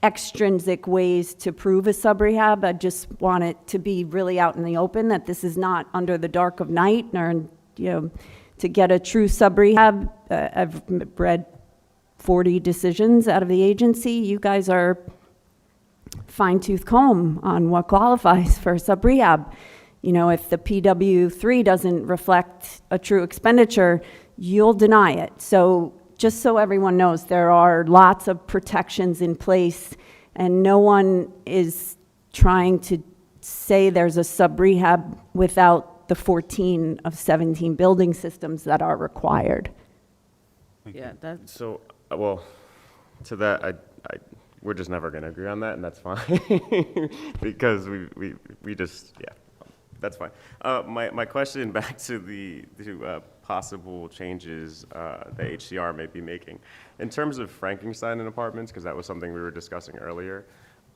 extrinsic ways to prove a sub-rehab. I just want it to be really out in the open, that this is not under the dark of night, or, to get a true sub-rehab. I've read 40 decisions out of the agency. You guys are fine-tooth comb on what qualifies for sub-rehab. If the PW3 doesn't reflect a true expenditure, you'll deny it. So just so everyone knows, there are lots of protections in place, and no one is trying to say there's a sub-rehab without the 14 of 17 building systems that are required. Yeah, that's. So, well, to that, we're just never going to agree on that, and that's fine, because we just, yeah, that's fine. My question back to possible changes the HCR may be making. In terms of Frankenstein in apartments, because that was something we were discussing earlier,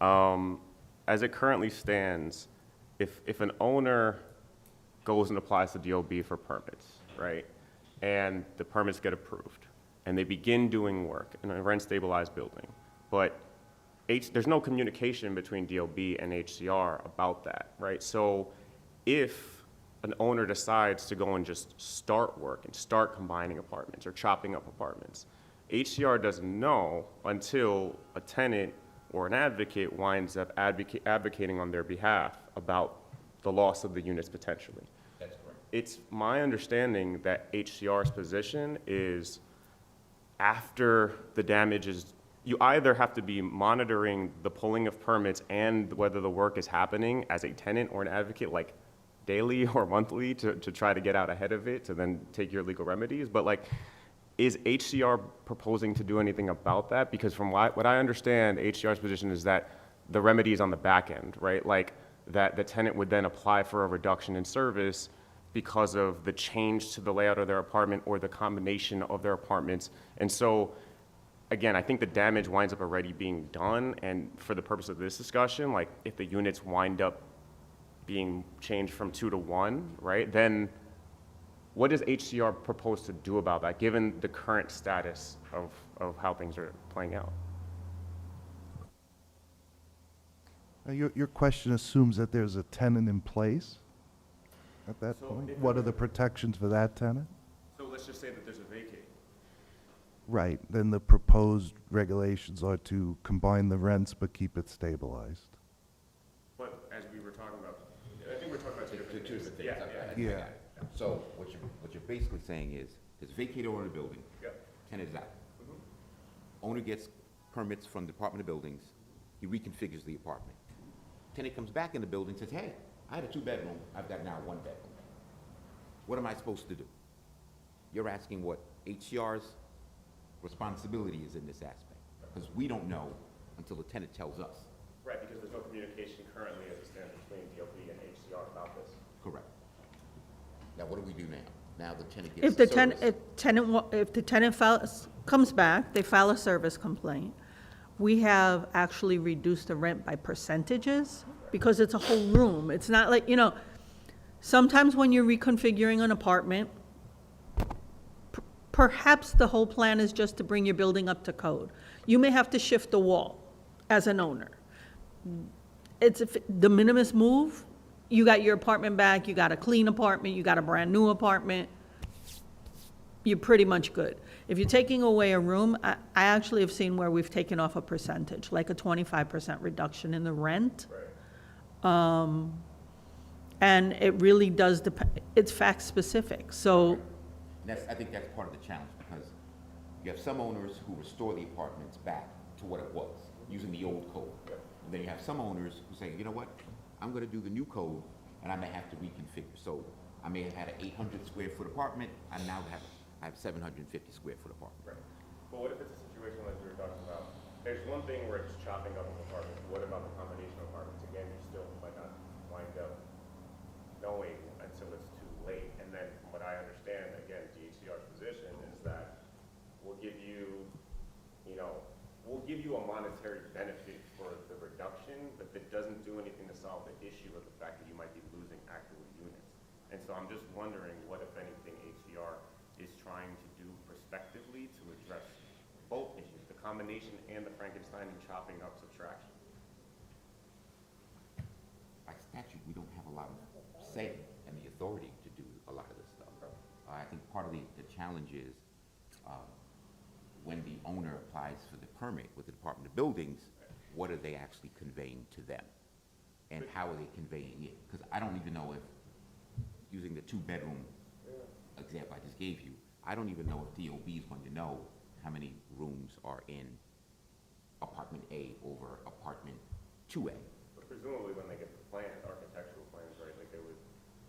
as it currently stands, if an owner goes and applies to DOB for permits, right? And the permits get approved, and they begin doing work in a rent-stabilized building. But there's no communication between DOB and HCR about that, right? So if an owner decides to go and just start work and start combining apartments or chopping up apartments, HCR doesn't know until a tenant or an advocate winds up advocating on their behalf about the loss of the units potentially. That's correct. It's my understanding that HCR's position is after the damage is, you either have to be monitoring the pulling of permits and whether the work is happening as a tenant or an advocate, like daily or monthly to try to get out ahead of it, to then take your legal remedies. But like, is HCR proposing to do anything about that? Because from what I understand, HCR's position is that the remedy is on the back end, right? Like that the tenant would then apply for a reduction in service because of the change to the layout of their apartment or the combination of their apartments. And so, again, I think the damage winds up already being done. And for the purpose of this discussion, like if the units wind up being changed from 2 to 1, right, then what does HCR propose to do about that, given the current status of how things are playing out? Now, your question assumes that there's a tenant in place at that point? What are the protections for that tenant? So let's just say that there's a vacate. Right, then the proposed regulations are to combine the rents but keep it stabilized. But as we were talking about, I think we're talking about two different Two things. different things. Yeah, I got it. So what you're basically saying is, there's a vacate order in the building. Yep. Tenant is out. Owner gets permits from the Department of Buildings. He reconfigures the apartment. Tenant comes back in the building and says, hey, I had a 2-bedroom. I've got now 1 bedroom. What am I supposed to do? You're asking what HCR's responsibility is in this aspect. Because we don't know until the tenant tells us. Right, because there's no communication currently as it stands between DOB and HCR about this. Correct. Now, what do we do now? Now the tenant gets If the service. if the tenant comes back, they file a service complaint. We have actually reduced the rent by percentages because it's a whole room. It's not like, sometimes when you're reconfiguring an apartment, perhaps the whole plan is just to bring your building up to code. You may have to shift the wall as an owner. It's a de minimis move. You got your apartment back, you got a clean apartment, you got a brand-new apartment, you're pretty much good. If you're taking away a room, I actually have seen where we've taken off a percentage, like a 25% reduction in the rent. Right. And it really does depend, it's fact-specific, so. And I think that's part of the challenge, because you have some owners who restore the apartments back to what it was, using the old code. And then you have some owners who say, you know what, I'm gonna do the new code, and I may have to reconfigure. So I may have had an 800 square foot apartment, I now have 750 square foot apartment. Right. But what if it's a situation like we were talking about? There's one thing where it's chopping up an apartment. What about the combination of apartments? Again, you still might not wind up knowing until it's too late. And then from what I understand, again, DHCR's position is that we'll give you a monetary benefit for the reduction, but that doesn't do anything to solve the issue of the fact that you might be losing actual units. And so I'm just wondering what, if anything, HCR is trying to do prospectively to address both issues, the combination and the Frankenstein and chopping up subtraction. By statute, we don't have a lot of say and the authority to do a lot of this stuff. I think part of the challenge is when the owner applies for the permit with the Department of Buildings, what are they actually conveying to them? And how are they conveying it? Because I don't even know if, using the 2-bedroom example I just gave you, I don't even know if DOB is going to know how many rooms are in apartment A over apartment 2A. But presumably when they get the plans, architectural plans, right, like they would,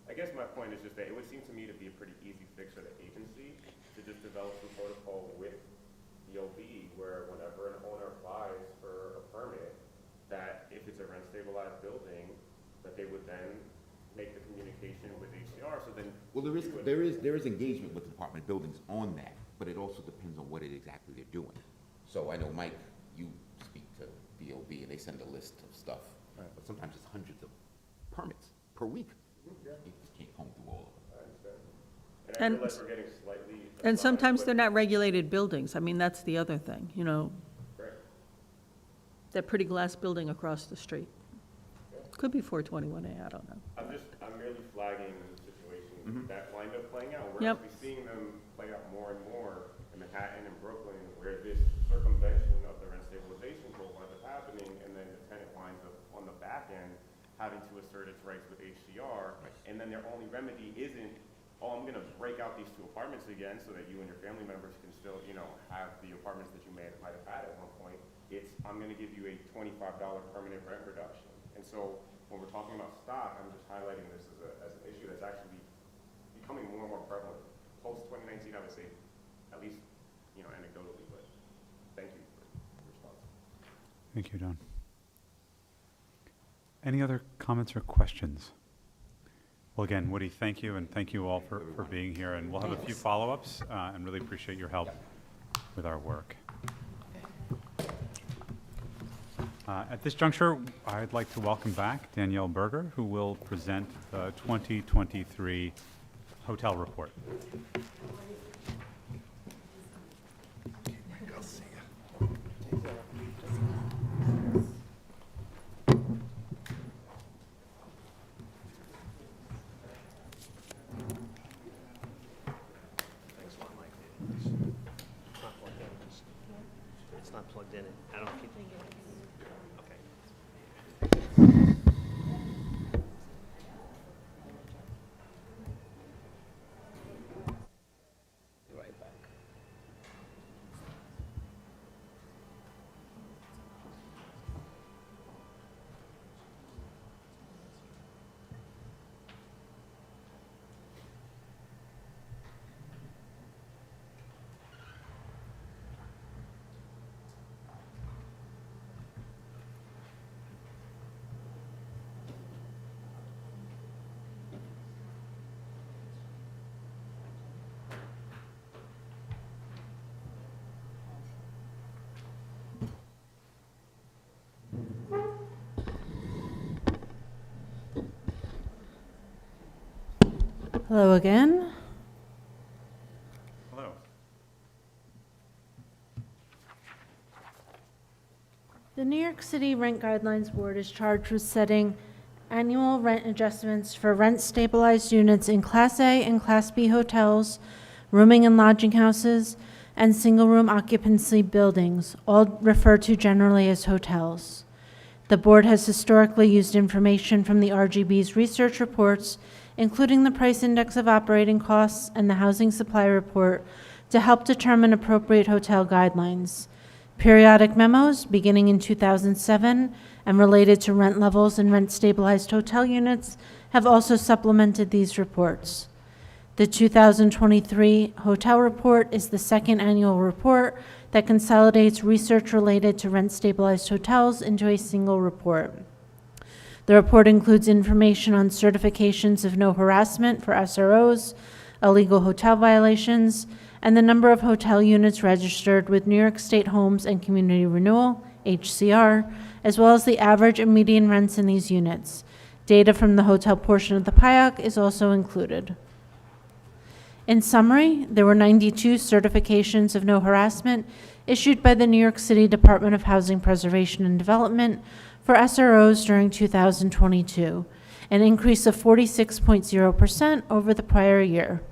I guess my point is just that it would seem to me to be a pretty easy fix for the agency to just develop some protocol with DOB where whenever an owner applies for a permit, that if it's a rent stabilized building, that they would then make the communication with HCR, so then. Well, there is engagement with the Department of Buildings on that, but it also depends on what it exactly they're doing. So I know, Mike, you speak to DOB and they send a list of stuff, but sometimes it's hundreds of permits per week. It's can't comb through all of them. And I realize we're getting slightly. And sometimes they're not regulated buildings. I mean, that's the other thing, you know. Right. That pretty glass building across the street. Could be 421A, I don't know. I'm merely flagging situations that wind up playing out. We're Yep. actually seeing them play out more and more in Manhattan and Brooklyn, where this circumvention of the rent stabilization rule winds up happening, and then the tenant winds up on the back end having to assert its rights with HCR, and then their only remedy isn't, oh, I'm gonna break out these 2 apartments again so that you and your family members can still, you know, have the apartments that you might have had at one point. It's, I'm gonna give you a $25 permanent rent reduction. And so when we're talking about stock, I'm just highlighting this as an issue that's actually becoming more and more prevalent. Post-2019, I would say, at least, you know, anecdotally, but thank you for your response. Thank you, John. Any other comments or questions? Well, again, Woody, thank you, and thank you all for being here. And we'll have a few follow-ups, and really appreciate your help with our work. At this juncture, I'd like to welcome back Danielle Berger, who will present the 2023 hotel report. It's not plugged in. I don't keep. Okay. Be right back. Hello again. Hello. The New York City Rent Guidelines Board is charged with setting annual rent adjustments for rent-stabilized units in Class A and Class B hotels, rooming and lodging houses, and single-room occupancy buildings, all referred to generally as hotels. The board has historically used information from the RGB's research reports, including the Price Index of Operating Costs and the Housing Supply Report, to help determine appropriate hotel guidelines. Periodic memos, beginning in 2007 and related to rent levels in rent-stabilized hotel units, have also supplemented these reports. The 2023 Hotel Report is the second annual report that consolidates research related to rent-stabilized hotels into a single report. The report includes information on certifications of no harassment for SROs, illegal hotel violations, and the number of hotel units registered with New York State Homes and Community Renewal, HCR, as well as the average and median rents in these units. Data from the hotel portion of the PIOC is also included. In summary, there were 92 certifications of no harassment issued by the New York City Department of Housing Preservation and Development for SROs during 2022, an increase of 46.0% over the prior year.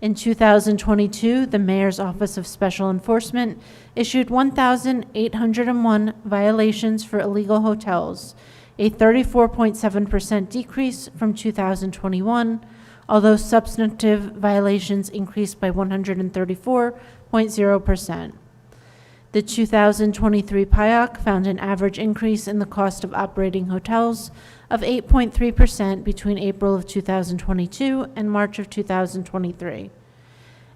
In 2022, the Mayor's Office of Special Enforcement issued 1,801 violations for illegal hotels, a 34.7% decrease from 2021, although substantive violations increased by 134.0%. The 2023 PIOC found an average increase in the cost of operating hotels of 8.3% between April of 2022 and March of 2023.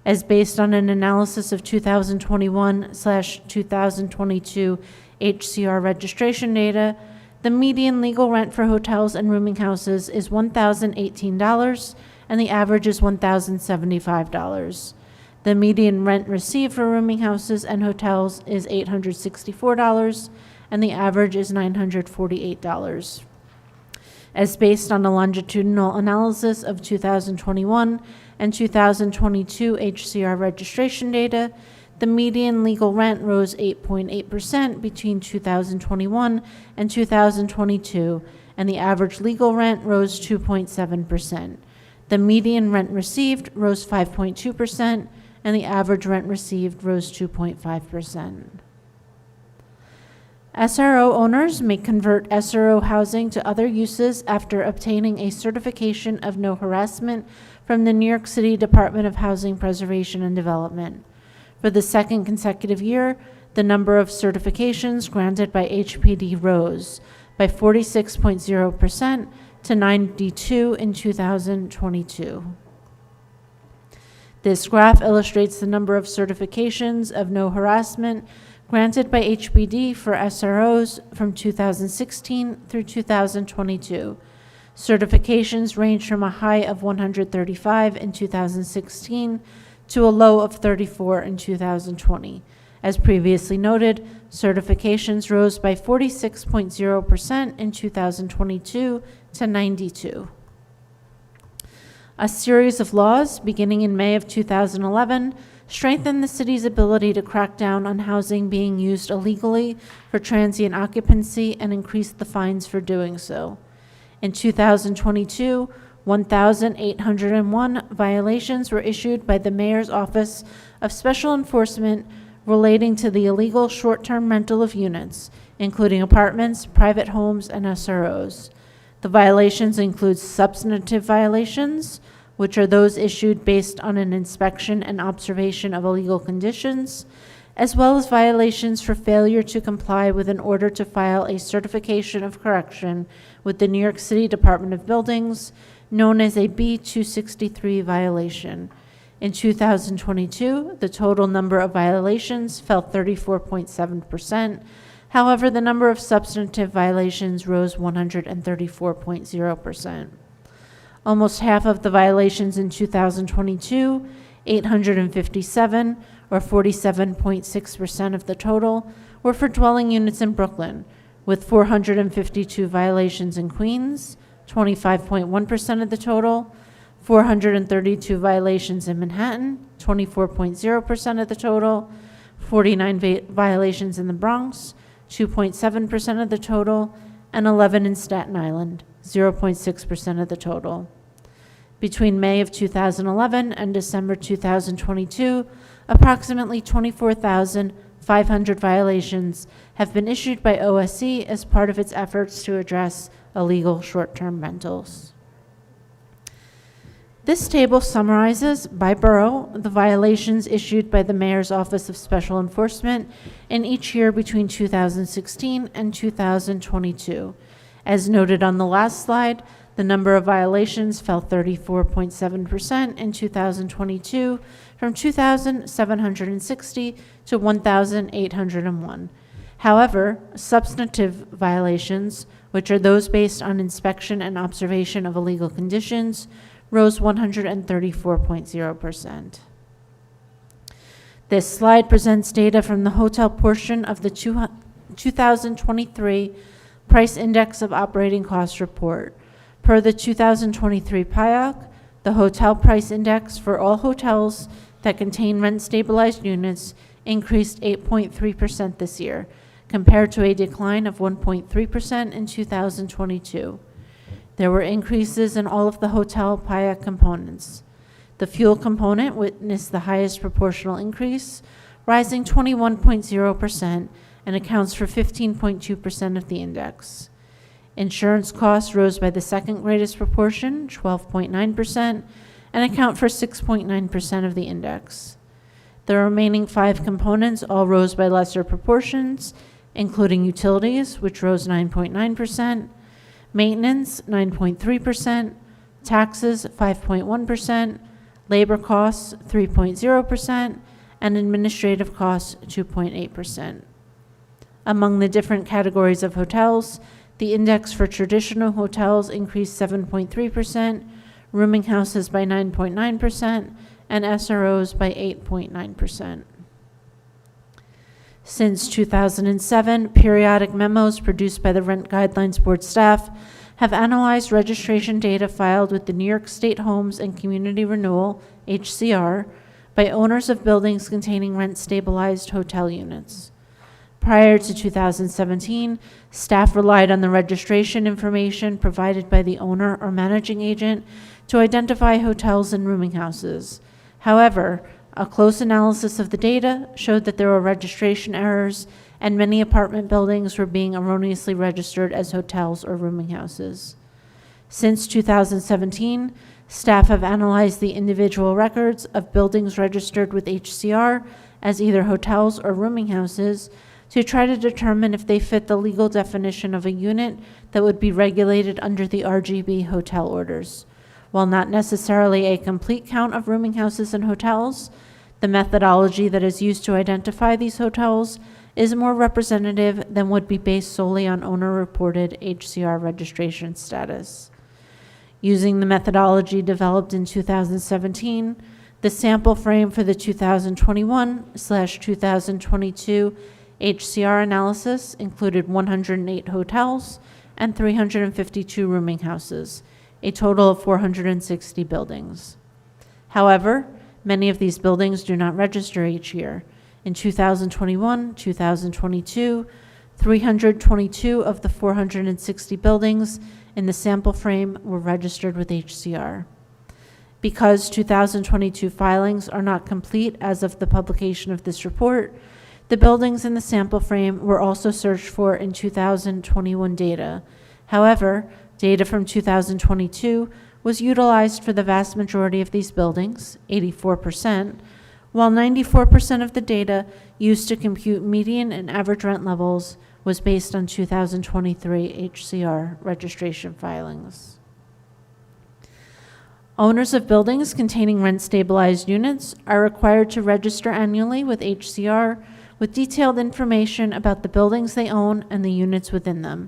As based on an analysis of 2021/2022 HCR registration data, the median legal rent for hotels and rooming houses is $1,018, and the average is $1,075. The median rent received for rooming houses and hotels is $864, and the average is $948. as based on a longitudinal analysis of 2021 and 2022 HCR registration data, the median legal rent rose 8.8% between 2021 and 2022, and the average legal rent rose 2.7%. The median rent received rose 5.2%, and the average rent received rose 2.5%. SRO owners may convert SRO housing to other uses after obtaining a certification of no harassment from the New York City Department of Housing Preservation and Development. For the second consecutive year, the number of certifications granted by HPD rose by 46.0% to 92 in 2022. This graph illustrates the number of certifications of no harassment granted by HPD for SROs from 2016 through 2022. Certifications range from a high of 135 in 2016 to a low of 34 in 2020. As previously noted, certifications rose by 46.0% in 2022 to 92. A series of laws, beginning in May of 2011, strengthened the city's ability to crack down on housing being used illegally for transient occupancy and increased the fines for doing so. In 2022, 1,801 violations were issued by the Mayor's Office of Special Enforcement relating to the illegal short-term rental of units, including apartments, private homes, and SROs. The violations include substantive violations, which are those issued based on an inspection and observation of illegal conditions, as well as violations for failure to comply with an order to file a certification of correction with the New York City Department of Buildings, known as a B-263 violation. In 2022, the total number of violations fell 34.7%. However, the number of substantive violations rose 134.0%. Almost half of the violations in 2022, 857, or 47.6% of the total, were for dwelling units in Brooklyn, with 452 violations in Queens, 25.1% of the total, 432 violations in Manhattan, 24.0% of the total, 49 violations in the Bronx, 2.7% of the total, and 11 in Staten Island, 0.6% of the total. Between May of 2011 and December 2022, approximately 24,500 violations have been issued by OSC as part of its efforts to address illegal short-term rentals. This table summarizes, by borough, the violations issued by the Mayor's Office of Special Enforcement in each year between 2016 and 2022. As noted on the last slide, the number of violations fell 34.7% in 2022 from 2,760 to 1,801. However, substantive violations, which are those based on inspection and observation of illegal conditions, rose 134.0%. This slide presents data from the hotel portion of the 2023 Price Index of Operating Costs report. Per the 2023 PIOC, the hotel price index for all hotels that contain rent-stabilized units increased 8.3% this year, compared to a decline of 1.3% in 2022. There were increases in all of the hotel PIOC components. The fuel component witnessed the highest proportional increase, rising 21.0%, and accounts for 15.2% of the index. Insurance costs rose by the second greatest proportion, 12.9%, and account for 6.9% of the index. The remaining 5 components all rose by lesser proportions, including utilities, which rose 9.9%, maintenance, 9.3%, taxes, 5.1%, labor costs, 3.0%, and administrative costs, 2.8%. Among the different categories of hotels, the index for traditional hotels increased 7.3%, rooming houses by 9.9%, and SROs by 8.9%. Since 2007, periodic memos produced by the Rent Guidelines Board staff have analyzed registration data filed with the New York State Homes and Community Renewal, HCR, by owners of buildings containing rent-stabilized hotel units. Prior to 2017, staff relied on the registration information provided by the owner or managing agent to identify hotels and rooming houses. However, a close analysis of the data showed that there were registration errors and many apartment buildings were being erroneously registered as hotels or rooming houses. Since 2017, staff have analyzed the individual records of buildings registered with HCR as either hotels or rooming houses to try to determine if they fit the legal definition of a unit that would be regulated under the RGB hotel orders. While not necessarily a complete count of rooming houses and hotels, the methodology that is used to identify these hotels is more representative than would be based solely on owner-reported HCR registration status. Using the methodology developed in 2017, the sample frame for the 2021/2022 HCR analysis included 108 hotels and 352 rooming houses, a total of 460 buildings. However, many of these buildings do not register each year. In 2021, 2022, 322 of the 460 buildings in the sample frame were registered with HCR. Because 2022 filings are not complete as of the publication of this report, the buildings in the sample frame were also searched for in 2021 data. However, data from 2022 was utilized for the vast majority of these buildings, 84%, while 94% of the data used to compute median and average rent levels was based on 2023 HCR registration filings. Owners of buildings containing rent-stabilized units are required to register annually with HCR with detailed information about the buildings they own and the units within them,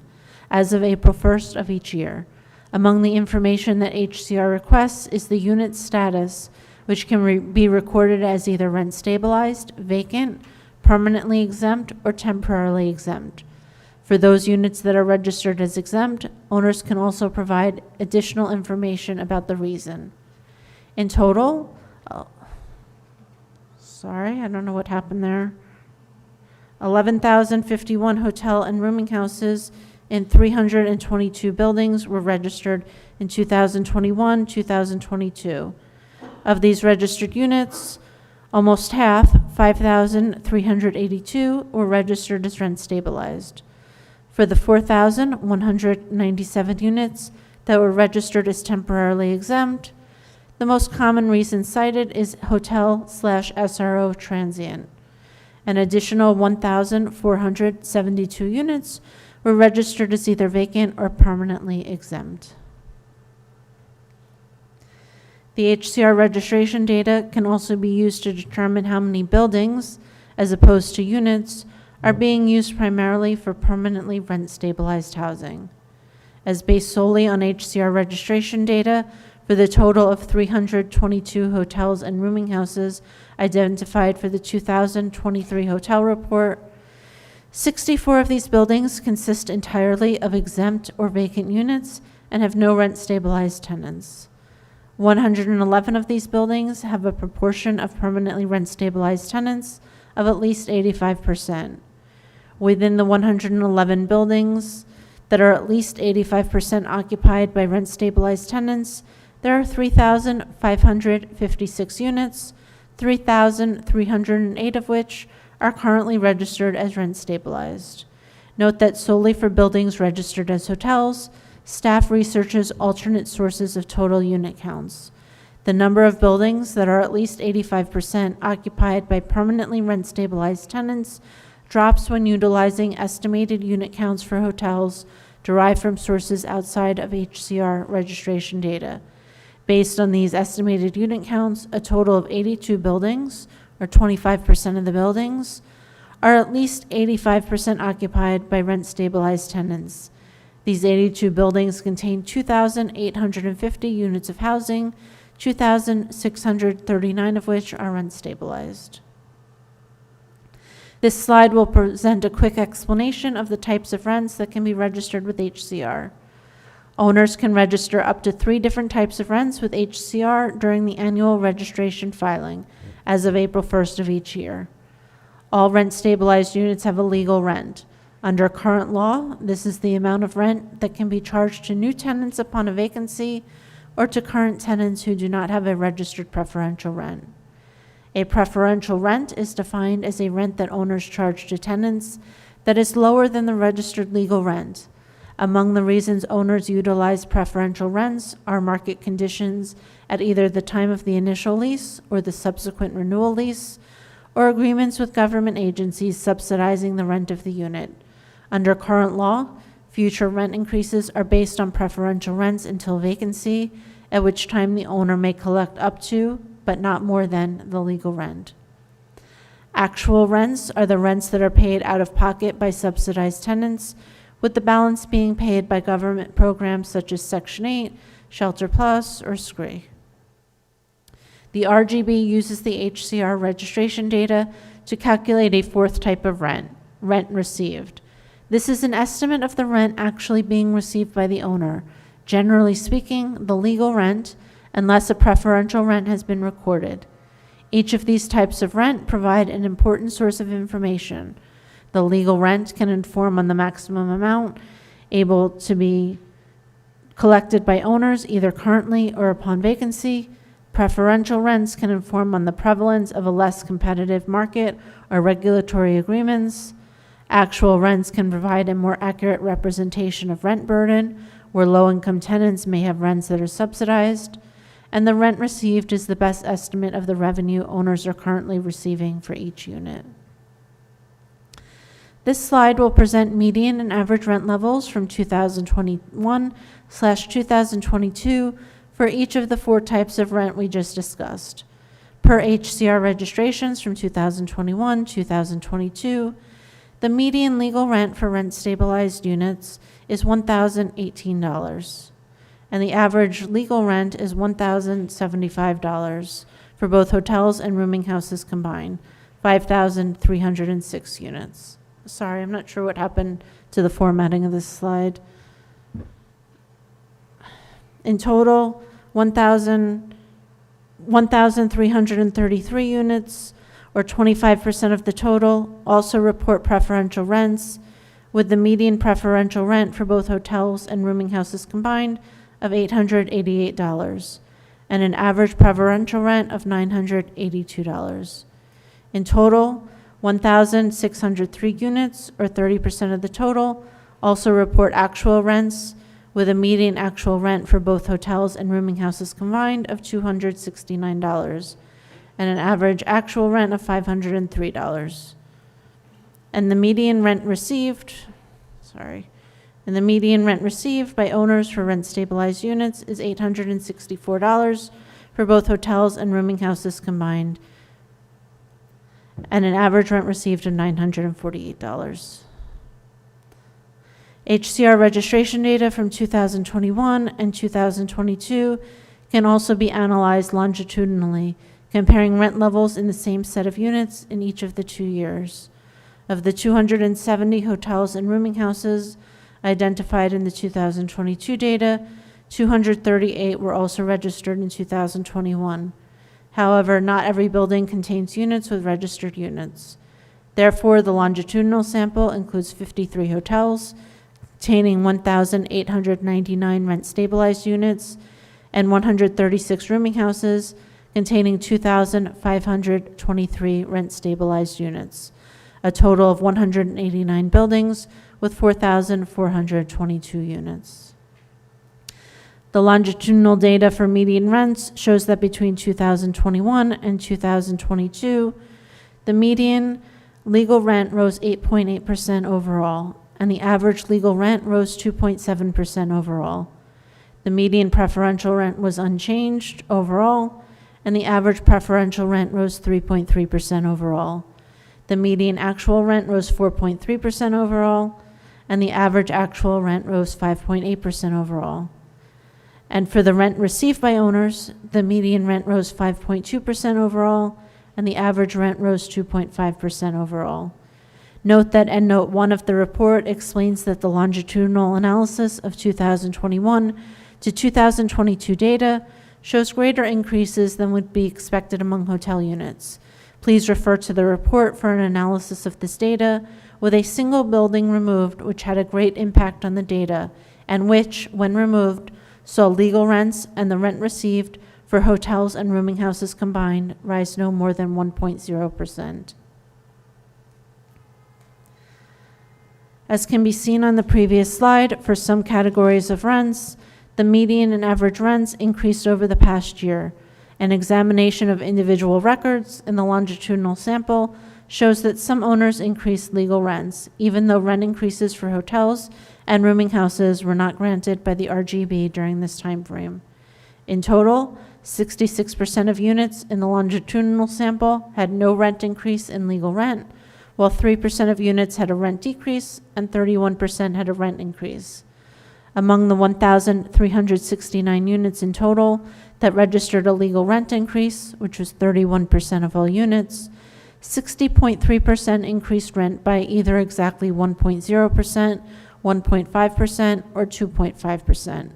as of April 1st of each year. Among the information that HCR requests is the unit status, which can be recorded as either rent-stabilized, vacant, permanently exempt, or temporarily exempt. For those units that are registered as exempt, owners can also provide additional information about the reason. In total, sorry, I don't know what happened there. 11,051 hotel and rooming houses in 322 buildings were registered in 2021-2022. Of these registered units, almost half, 5,382, were registered as rent stabilized. For the 4,197 units that were registered as temporarily exempt, the most common reason cited is hotel/SRO transient. An additional 1,472 units were registered as either vacant or permanently exempt. The HCR registration data can also be used to determine how many buildings, as opposed to units, are being used primarily for permanently rent-stabilized housing. As based solely on HCR registration data for the total of 322 hotels and rooming houses identified for the 2023 hotel report, 64 of these buildings consist entirely of exempt or vacant units and have no rent-stabilized tenants. 111 of these buildings have a proportion of permanently rent-stabilized tenants of at least 85%. Within the 111 buildings that are at least 85% occupied by rent-stabilized tenants, there are 3,556 units, 3,308 of which are currently registered as rent-stabilized. Note that solely for buildings registered as hotels, staff researches alternate sources of total unit counts. The number of buildings that are at least 85% occupied by permanently rent-stabilized tenants drops when utilizing estimated unit counts for hotels derived from sources outside of HCR registration data. Based on these estimated unit counts, a total of 82 buildings, or 25% of the buildings, are at least 85% occupied by rent-stabilized tenants. These 82 buildings contain 2,850 units of housing, 2,639 of which are rent-stabilized. This slide will present a quick explanation of the types of rents that can be registered with HCR. Owners can register up to 3 different types of rents with HCR during the annual registration filing as of April 1st of each year. All rent-stabilized units have a legal rent. Under current law, this is the amount of rent that can be charged to new tenants upon a vacancy or to current tenants who do not have a registered preferential rent. A preferential rent is defined as a rent that owners charge to tenants that is lower than the registered legal rent. Among the reasons owners utilize preferential rents are market conditions at either the time of the initial lease or the subsequent renewal lease, or agreements with government agencies subsidizing the rent of the unit. Under current law, future rent increases are based on preferential rents until vacancy, at which time the owner may collect up to, but not more than, the legal rent. Actual rents are the rents that are paid out of pocket by subsidized tenants, with the balance being paid by government programs such as Section 8, Shelter Plus, or SCREE. The RGB uses the HCR registration data to calculate a 4th type of rent, rent received. This is an estimate of the rent actually being received by the owner, generally speaking, the legal rent, unless a preferential rent has been recorded. Each of these types of rent provide an important source of information. The legal rent can inform on the maximum amount able to be collected by owners either currently or upon vacancy. Preferential rents can inform on the prevalence of a less competitive market or regulatory agreements. Actual rents can provide a more accurate representation of rent burden, where low-income tenants may have rents that are subsidized, and the rent received is the best estimate of the revenue owners are currently receiving for each unit. This slide will present median and average rent levels from 2021/2022 for each of the 4 types of rent we just discussed. Per HCR registrations from 2021-2022, the median legal rent for rent-stabilized units is $1,018, and the average legal rent is $1,075 for both hotels and rooming houses combined, 5,306 units. Sorry, I'm not sure what happened to the formatting of this slide. In total, 1,333 units, or 25% of the total, also report preferential rents, with the median preferential rent for both hotels and rooming houses combined of $888, and an average preferential rent of $982. In total, 1,603 units, or 30% of the total, also report actual rents, with a median actual rent for both hotels and rooming houses combined of $269, and an average actual rent of $503. And the median rent received by owners for rent-stabilized units is $864 for both hotels and rooming houses combined, and an average rent received of $948. HCR registration data from 2021 and 2022 can also be analyzed longitudinally, comparing rent levels in the same set of units in each of the 2 years. Of the 270 hotels and rooming houses identified in the 2022 data, 238 were also registered in 2021. However, not every building contains units with registered units. Therefore, the longitudinal sample includes 53 hotels containing 1,899 rent-stabilized units and 136 rooming houses containing 2,523 rent-stabilized units, a total of 189 buildings with 4,422 units. The longitudinal data for median rents shows that between 2021 and 2022, the median legal rent rose 8.8% overall, and the average legal rent rose 2.7% overall. The median preferential rent was unchanged overall, and the average preferential rent rose 3.3% overall. The median actual rent rose 4.3% overall, and the average actual rent rose 5.8% overall. And for the rent received by owners, the median rent rose 5.2% overall, and the average rent rose 2.5% overall. Note that EndNote 1 of the report explains that the longitudinal analysis of 2021 to 2022 data shows greater increases than would be expected among hotel units. Please refer to the report for an analysis of this data with a single building removed which had a great impact on the data and which, when removed, saw legal rents and the rent received for hotels and rooming houses combined rise no more than 1.0%. As can be seen on the previous slide, for some categories of rents, the median and average rents increased over the past year. An examination of individual records in the longitudinal sample shows that some owners increased legal rents, even though rent increases for hotels and rooming houses were not granted by the RGB during this time frame. In total, 66% of units in the longitudinal sample had no rent increase in legal rent, while 3% of units had a rent decrease and 31% had a rent increase. Among the 1,369 units in total that registered a legal rent increase, which was 31% of all units, 60.3% increased rent by either exactly 1.0%, 1.5%, or 2.5%.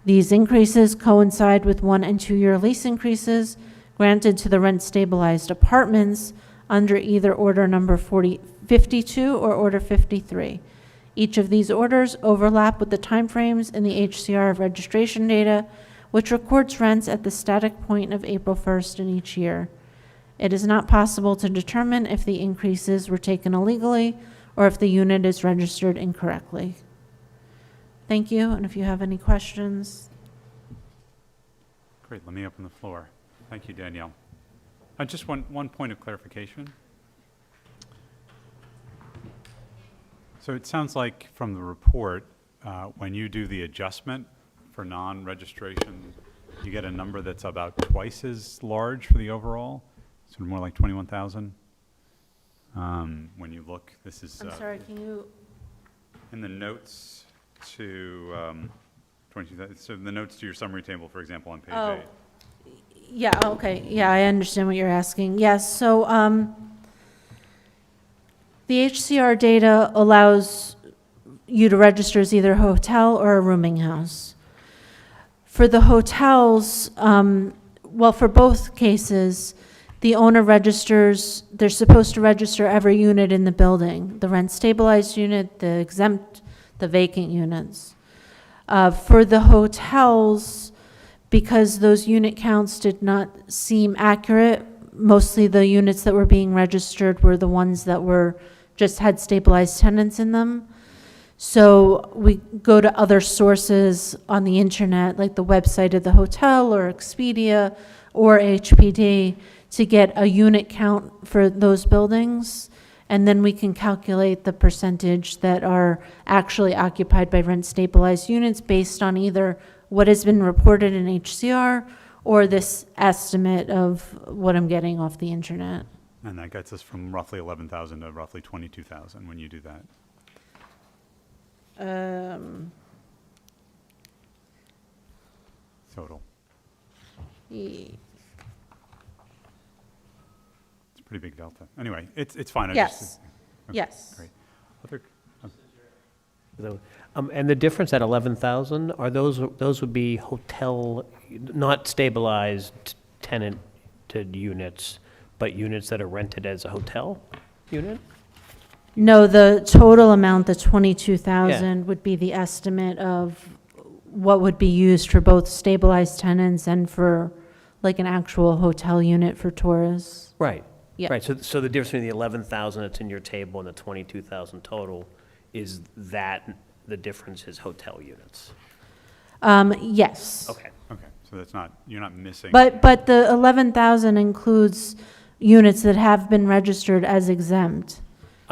These increases coincide with 1- and 2-year lease increases granted to the rent-stabilized apartments under either Order Number 52 or Order 53. Each of these orders overlap with the timeframes in the HCR of registration data, which records rents at the static point of April 1st in each year. It is not possible to determine if the increases were taken illegally or if the unit is registered incorrectly. Thank you, and if you have any questions. Great, let me open the floor. Thank you, Danielle. Just one point of clarification. So it sounds like from the report, when you do the adjustment for non-registration, you get a number that's about twice as large for the overall, sort of more like 21,000. When you look, this is I'm sorry, can you? in the notes to 22,000. So the notes to your summary table, for example, on page 8. Yeah, okay, yeah, I understand what you're asking. Yes, so the HCR data allows you to register as either a hotel or a rooming house. For the hotels, well, for both cases, the owner registers, they're supposed to register every unit in the building, the rent-stabilized unit, the exempt, the vacant units. For the hotels, because those unit counts did not seem accurate, mostly the units that were being registered were the ones that were just had stabilized tenants in them. So we go to other sources on the internet, like the website of the hotel or Expedia or HPD, to get a unit count for those buildings. And then we can calculate the percentage that are actually occupied by rent-stabilized units based on either what has been reported in HCR or this estimate of what I'm getting off the internet. And that gets us from roughly 11,000 to roughly 22,000 when you do that. Total. Ye- It's a pretty big delta. Anyway, it's fine. Yes, Okay, yes. Great. Other, And the difference at 11,000, are those would be hotel, not stabilized tenanted units, but units that are rented as a hotel unit? No, the total amount, the 22,000, would be the estimate of what would be used for both stabilized tenants and for like an actual hotel unit for tourists. Right. Yeah. Right, so the difference between the 11,000 that's in your table and the 22,000 total is that the difference is hotel units? Yes. Okay. okay, so that's not, you're not missing. But the 11,000 includes units that have been registered as exempt,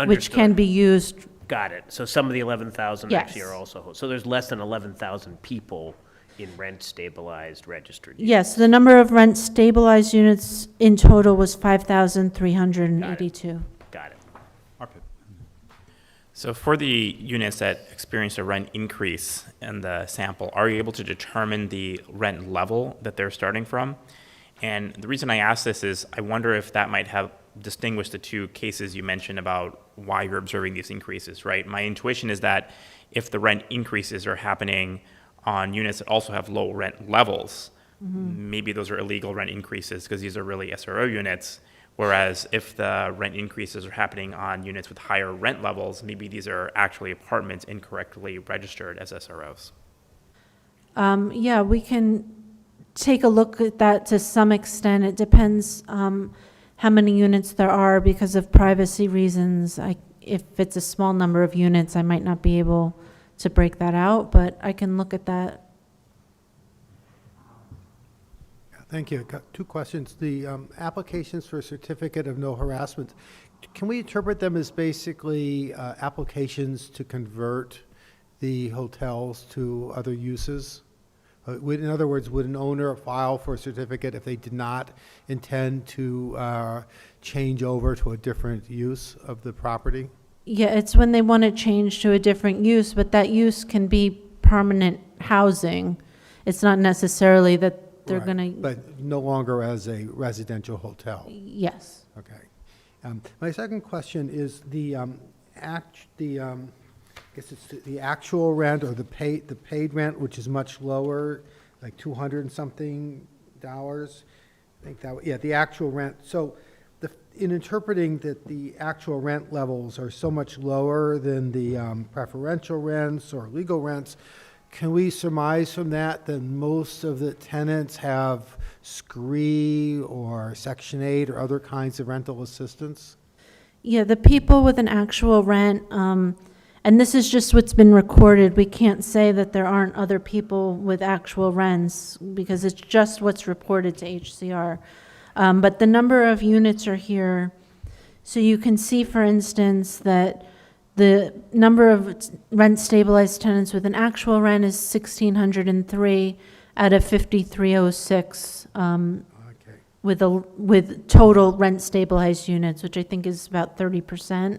which can Understood. be used. Got it. So some of the 11,000 actually Yes. are also, so there's less than 11,000 people in rent-stabilized registered units. Yes, the number of rent-stabilized units in total was 5,382. Got it. Arpit. So for the units that experienced a rent increase in the sample, are you able to determine the rent level that they're starting from? And the reason I ask this is I wonder if that might have distinguish the two cases you mentioned about why you're observing these increases, right? My intuition is that if the rent increases are happening on units that also have low rent levels, maybe those are illegal rent increases because these are really SRO units. Whereas if the rent increases are happening on units with higher rent levels, maybe these are actually apartments incorrectly registered as SROs. Yeah, we can take a look at that to some extent. It depends how many units there are because of privacy reasons. If it's a small number of units, I might not be able to break that out, but I can look at that. Thank you. Got two questions. The applications for a certificate of no harassment, can we interpret them as basically applications to convert the hotels to other uses? In other words, would an owner file for a certificate if they did not intend to change over to a different use of the property? Yeah, it's when they want to change to a different use, but that use can be permanent housing. It's not necessarily that they're Right, going to, but no longer as a residential hotel. yes. Okay. My second question is the I guess it's the actual rent or the paid rent, which is much lower, like $200 and something. I think that, yeah, the actual rent. So in interpreting that the actual rent levels are so much lower than the preferential rents or legal rents, can we surmise from that that most of the tenants have SCREE or Section 8 or other kinds of rental assistance? Yeah, the people with an actual rent, and this is just what's been recorded. We can't say that there aren't other people with actual rents because it's just what's reported to HCR. But the number of units are here. So you can see, for instance, that the number of rent-stabilized tenants with an actual rent is 1,603 out of 5,306 with total rent-stabilized units, which I think is about 30%.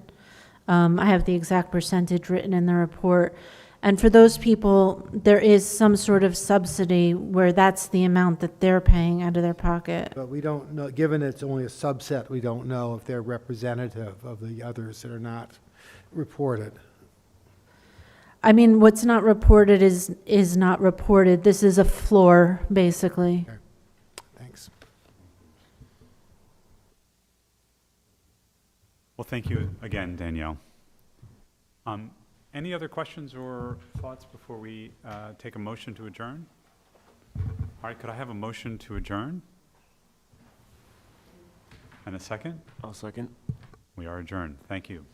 I have the exact percentage written in the report. And for those people, there is some sort of subsidy where that's the amount that they're paying out of their pocket. But we don't know, given it's only a subset, we don't know if they're representative of the others that are not reported. I mean, what's not reported is not reported. This is a floor, basically. Okay. Thanks. Well, thank you again, Danielle. Any other questions or thoughts before we take a motion to adjourn? All right, could I have a motion to adjourn? And a second? I'll second. We are adjourned. Thank you.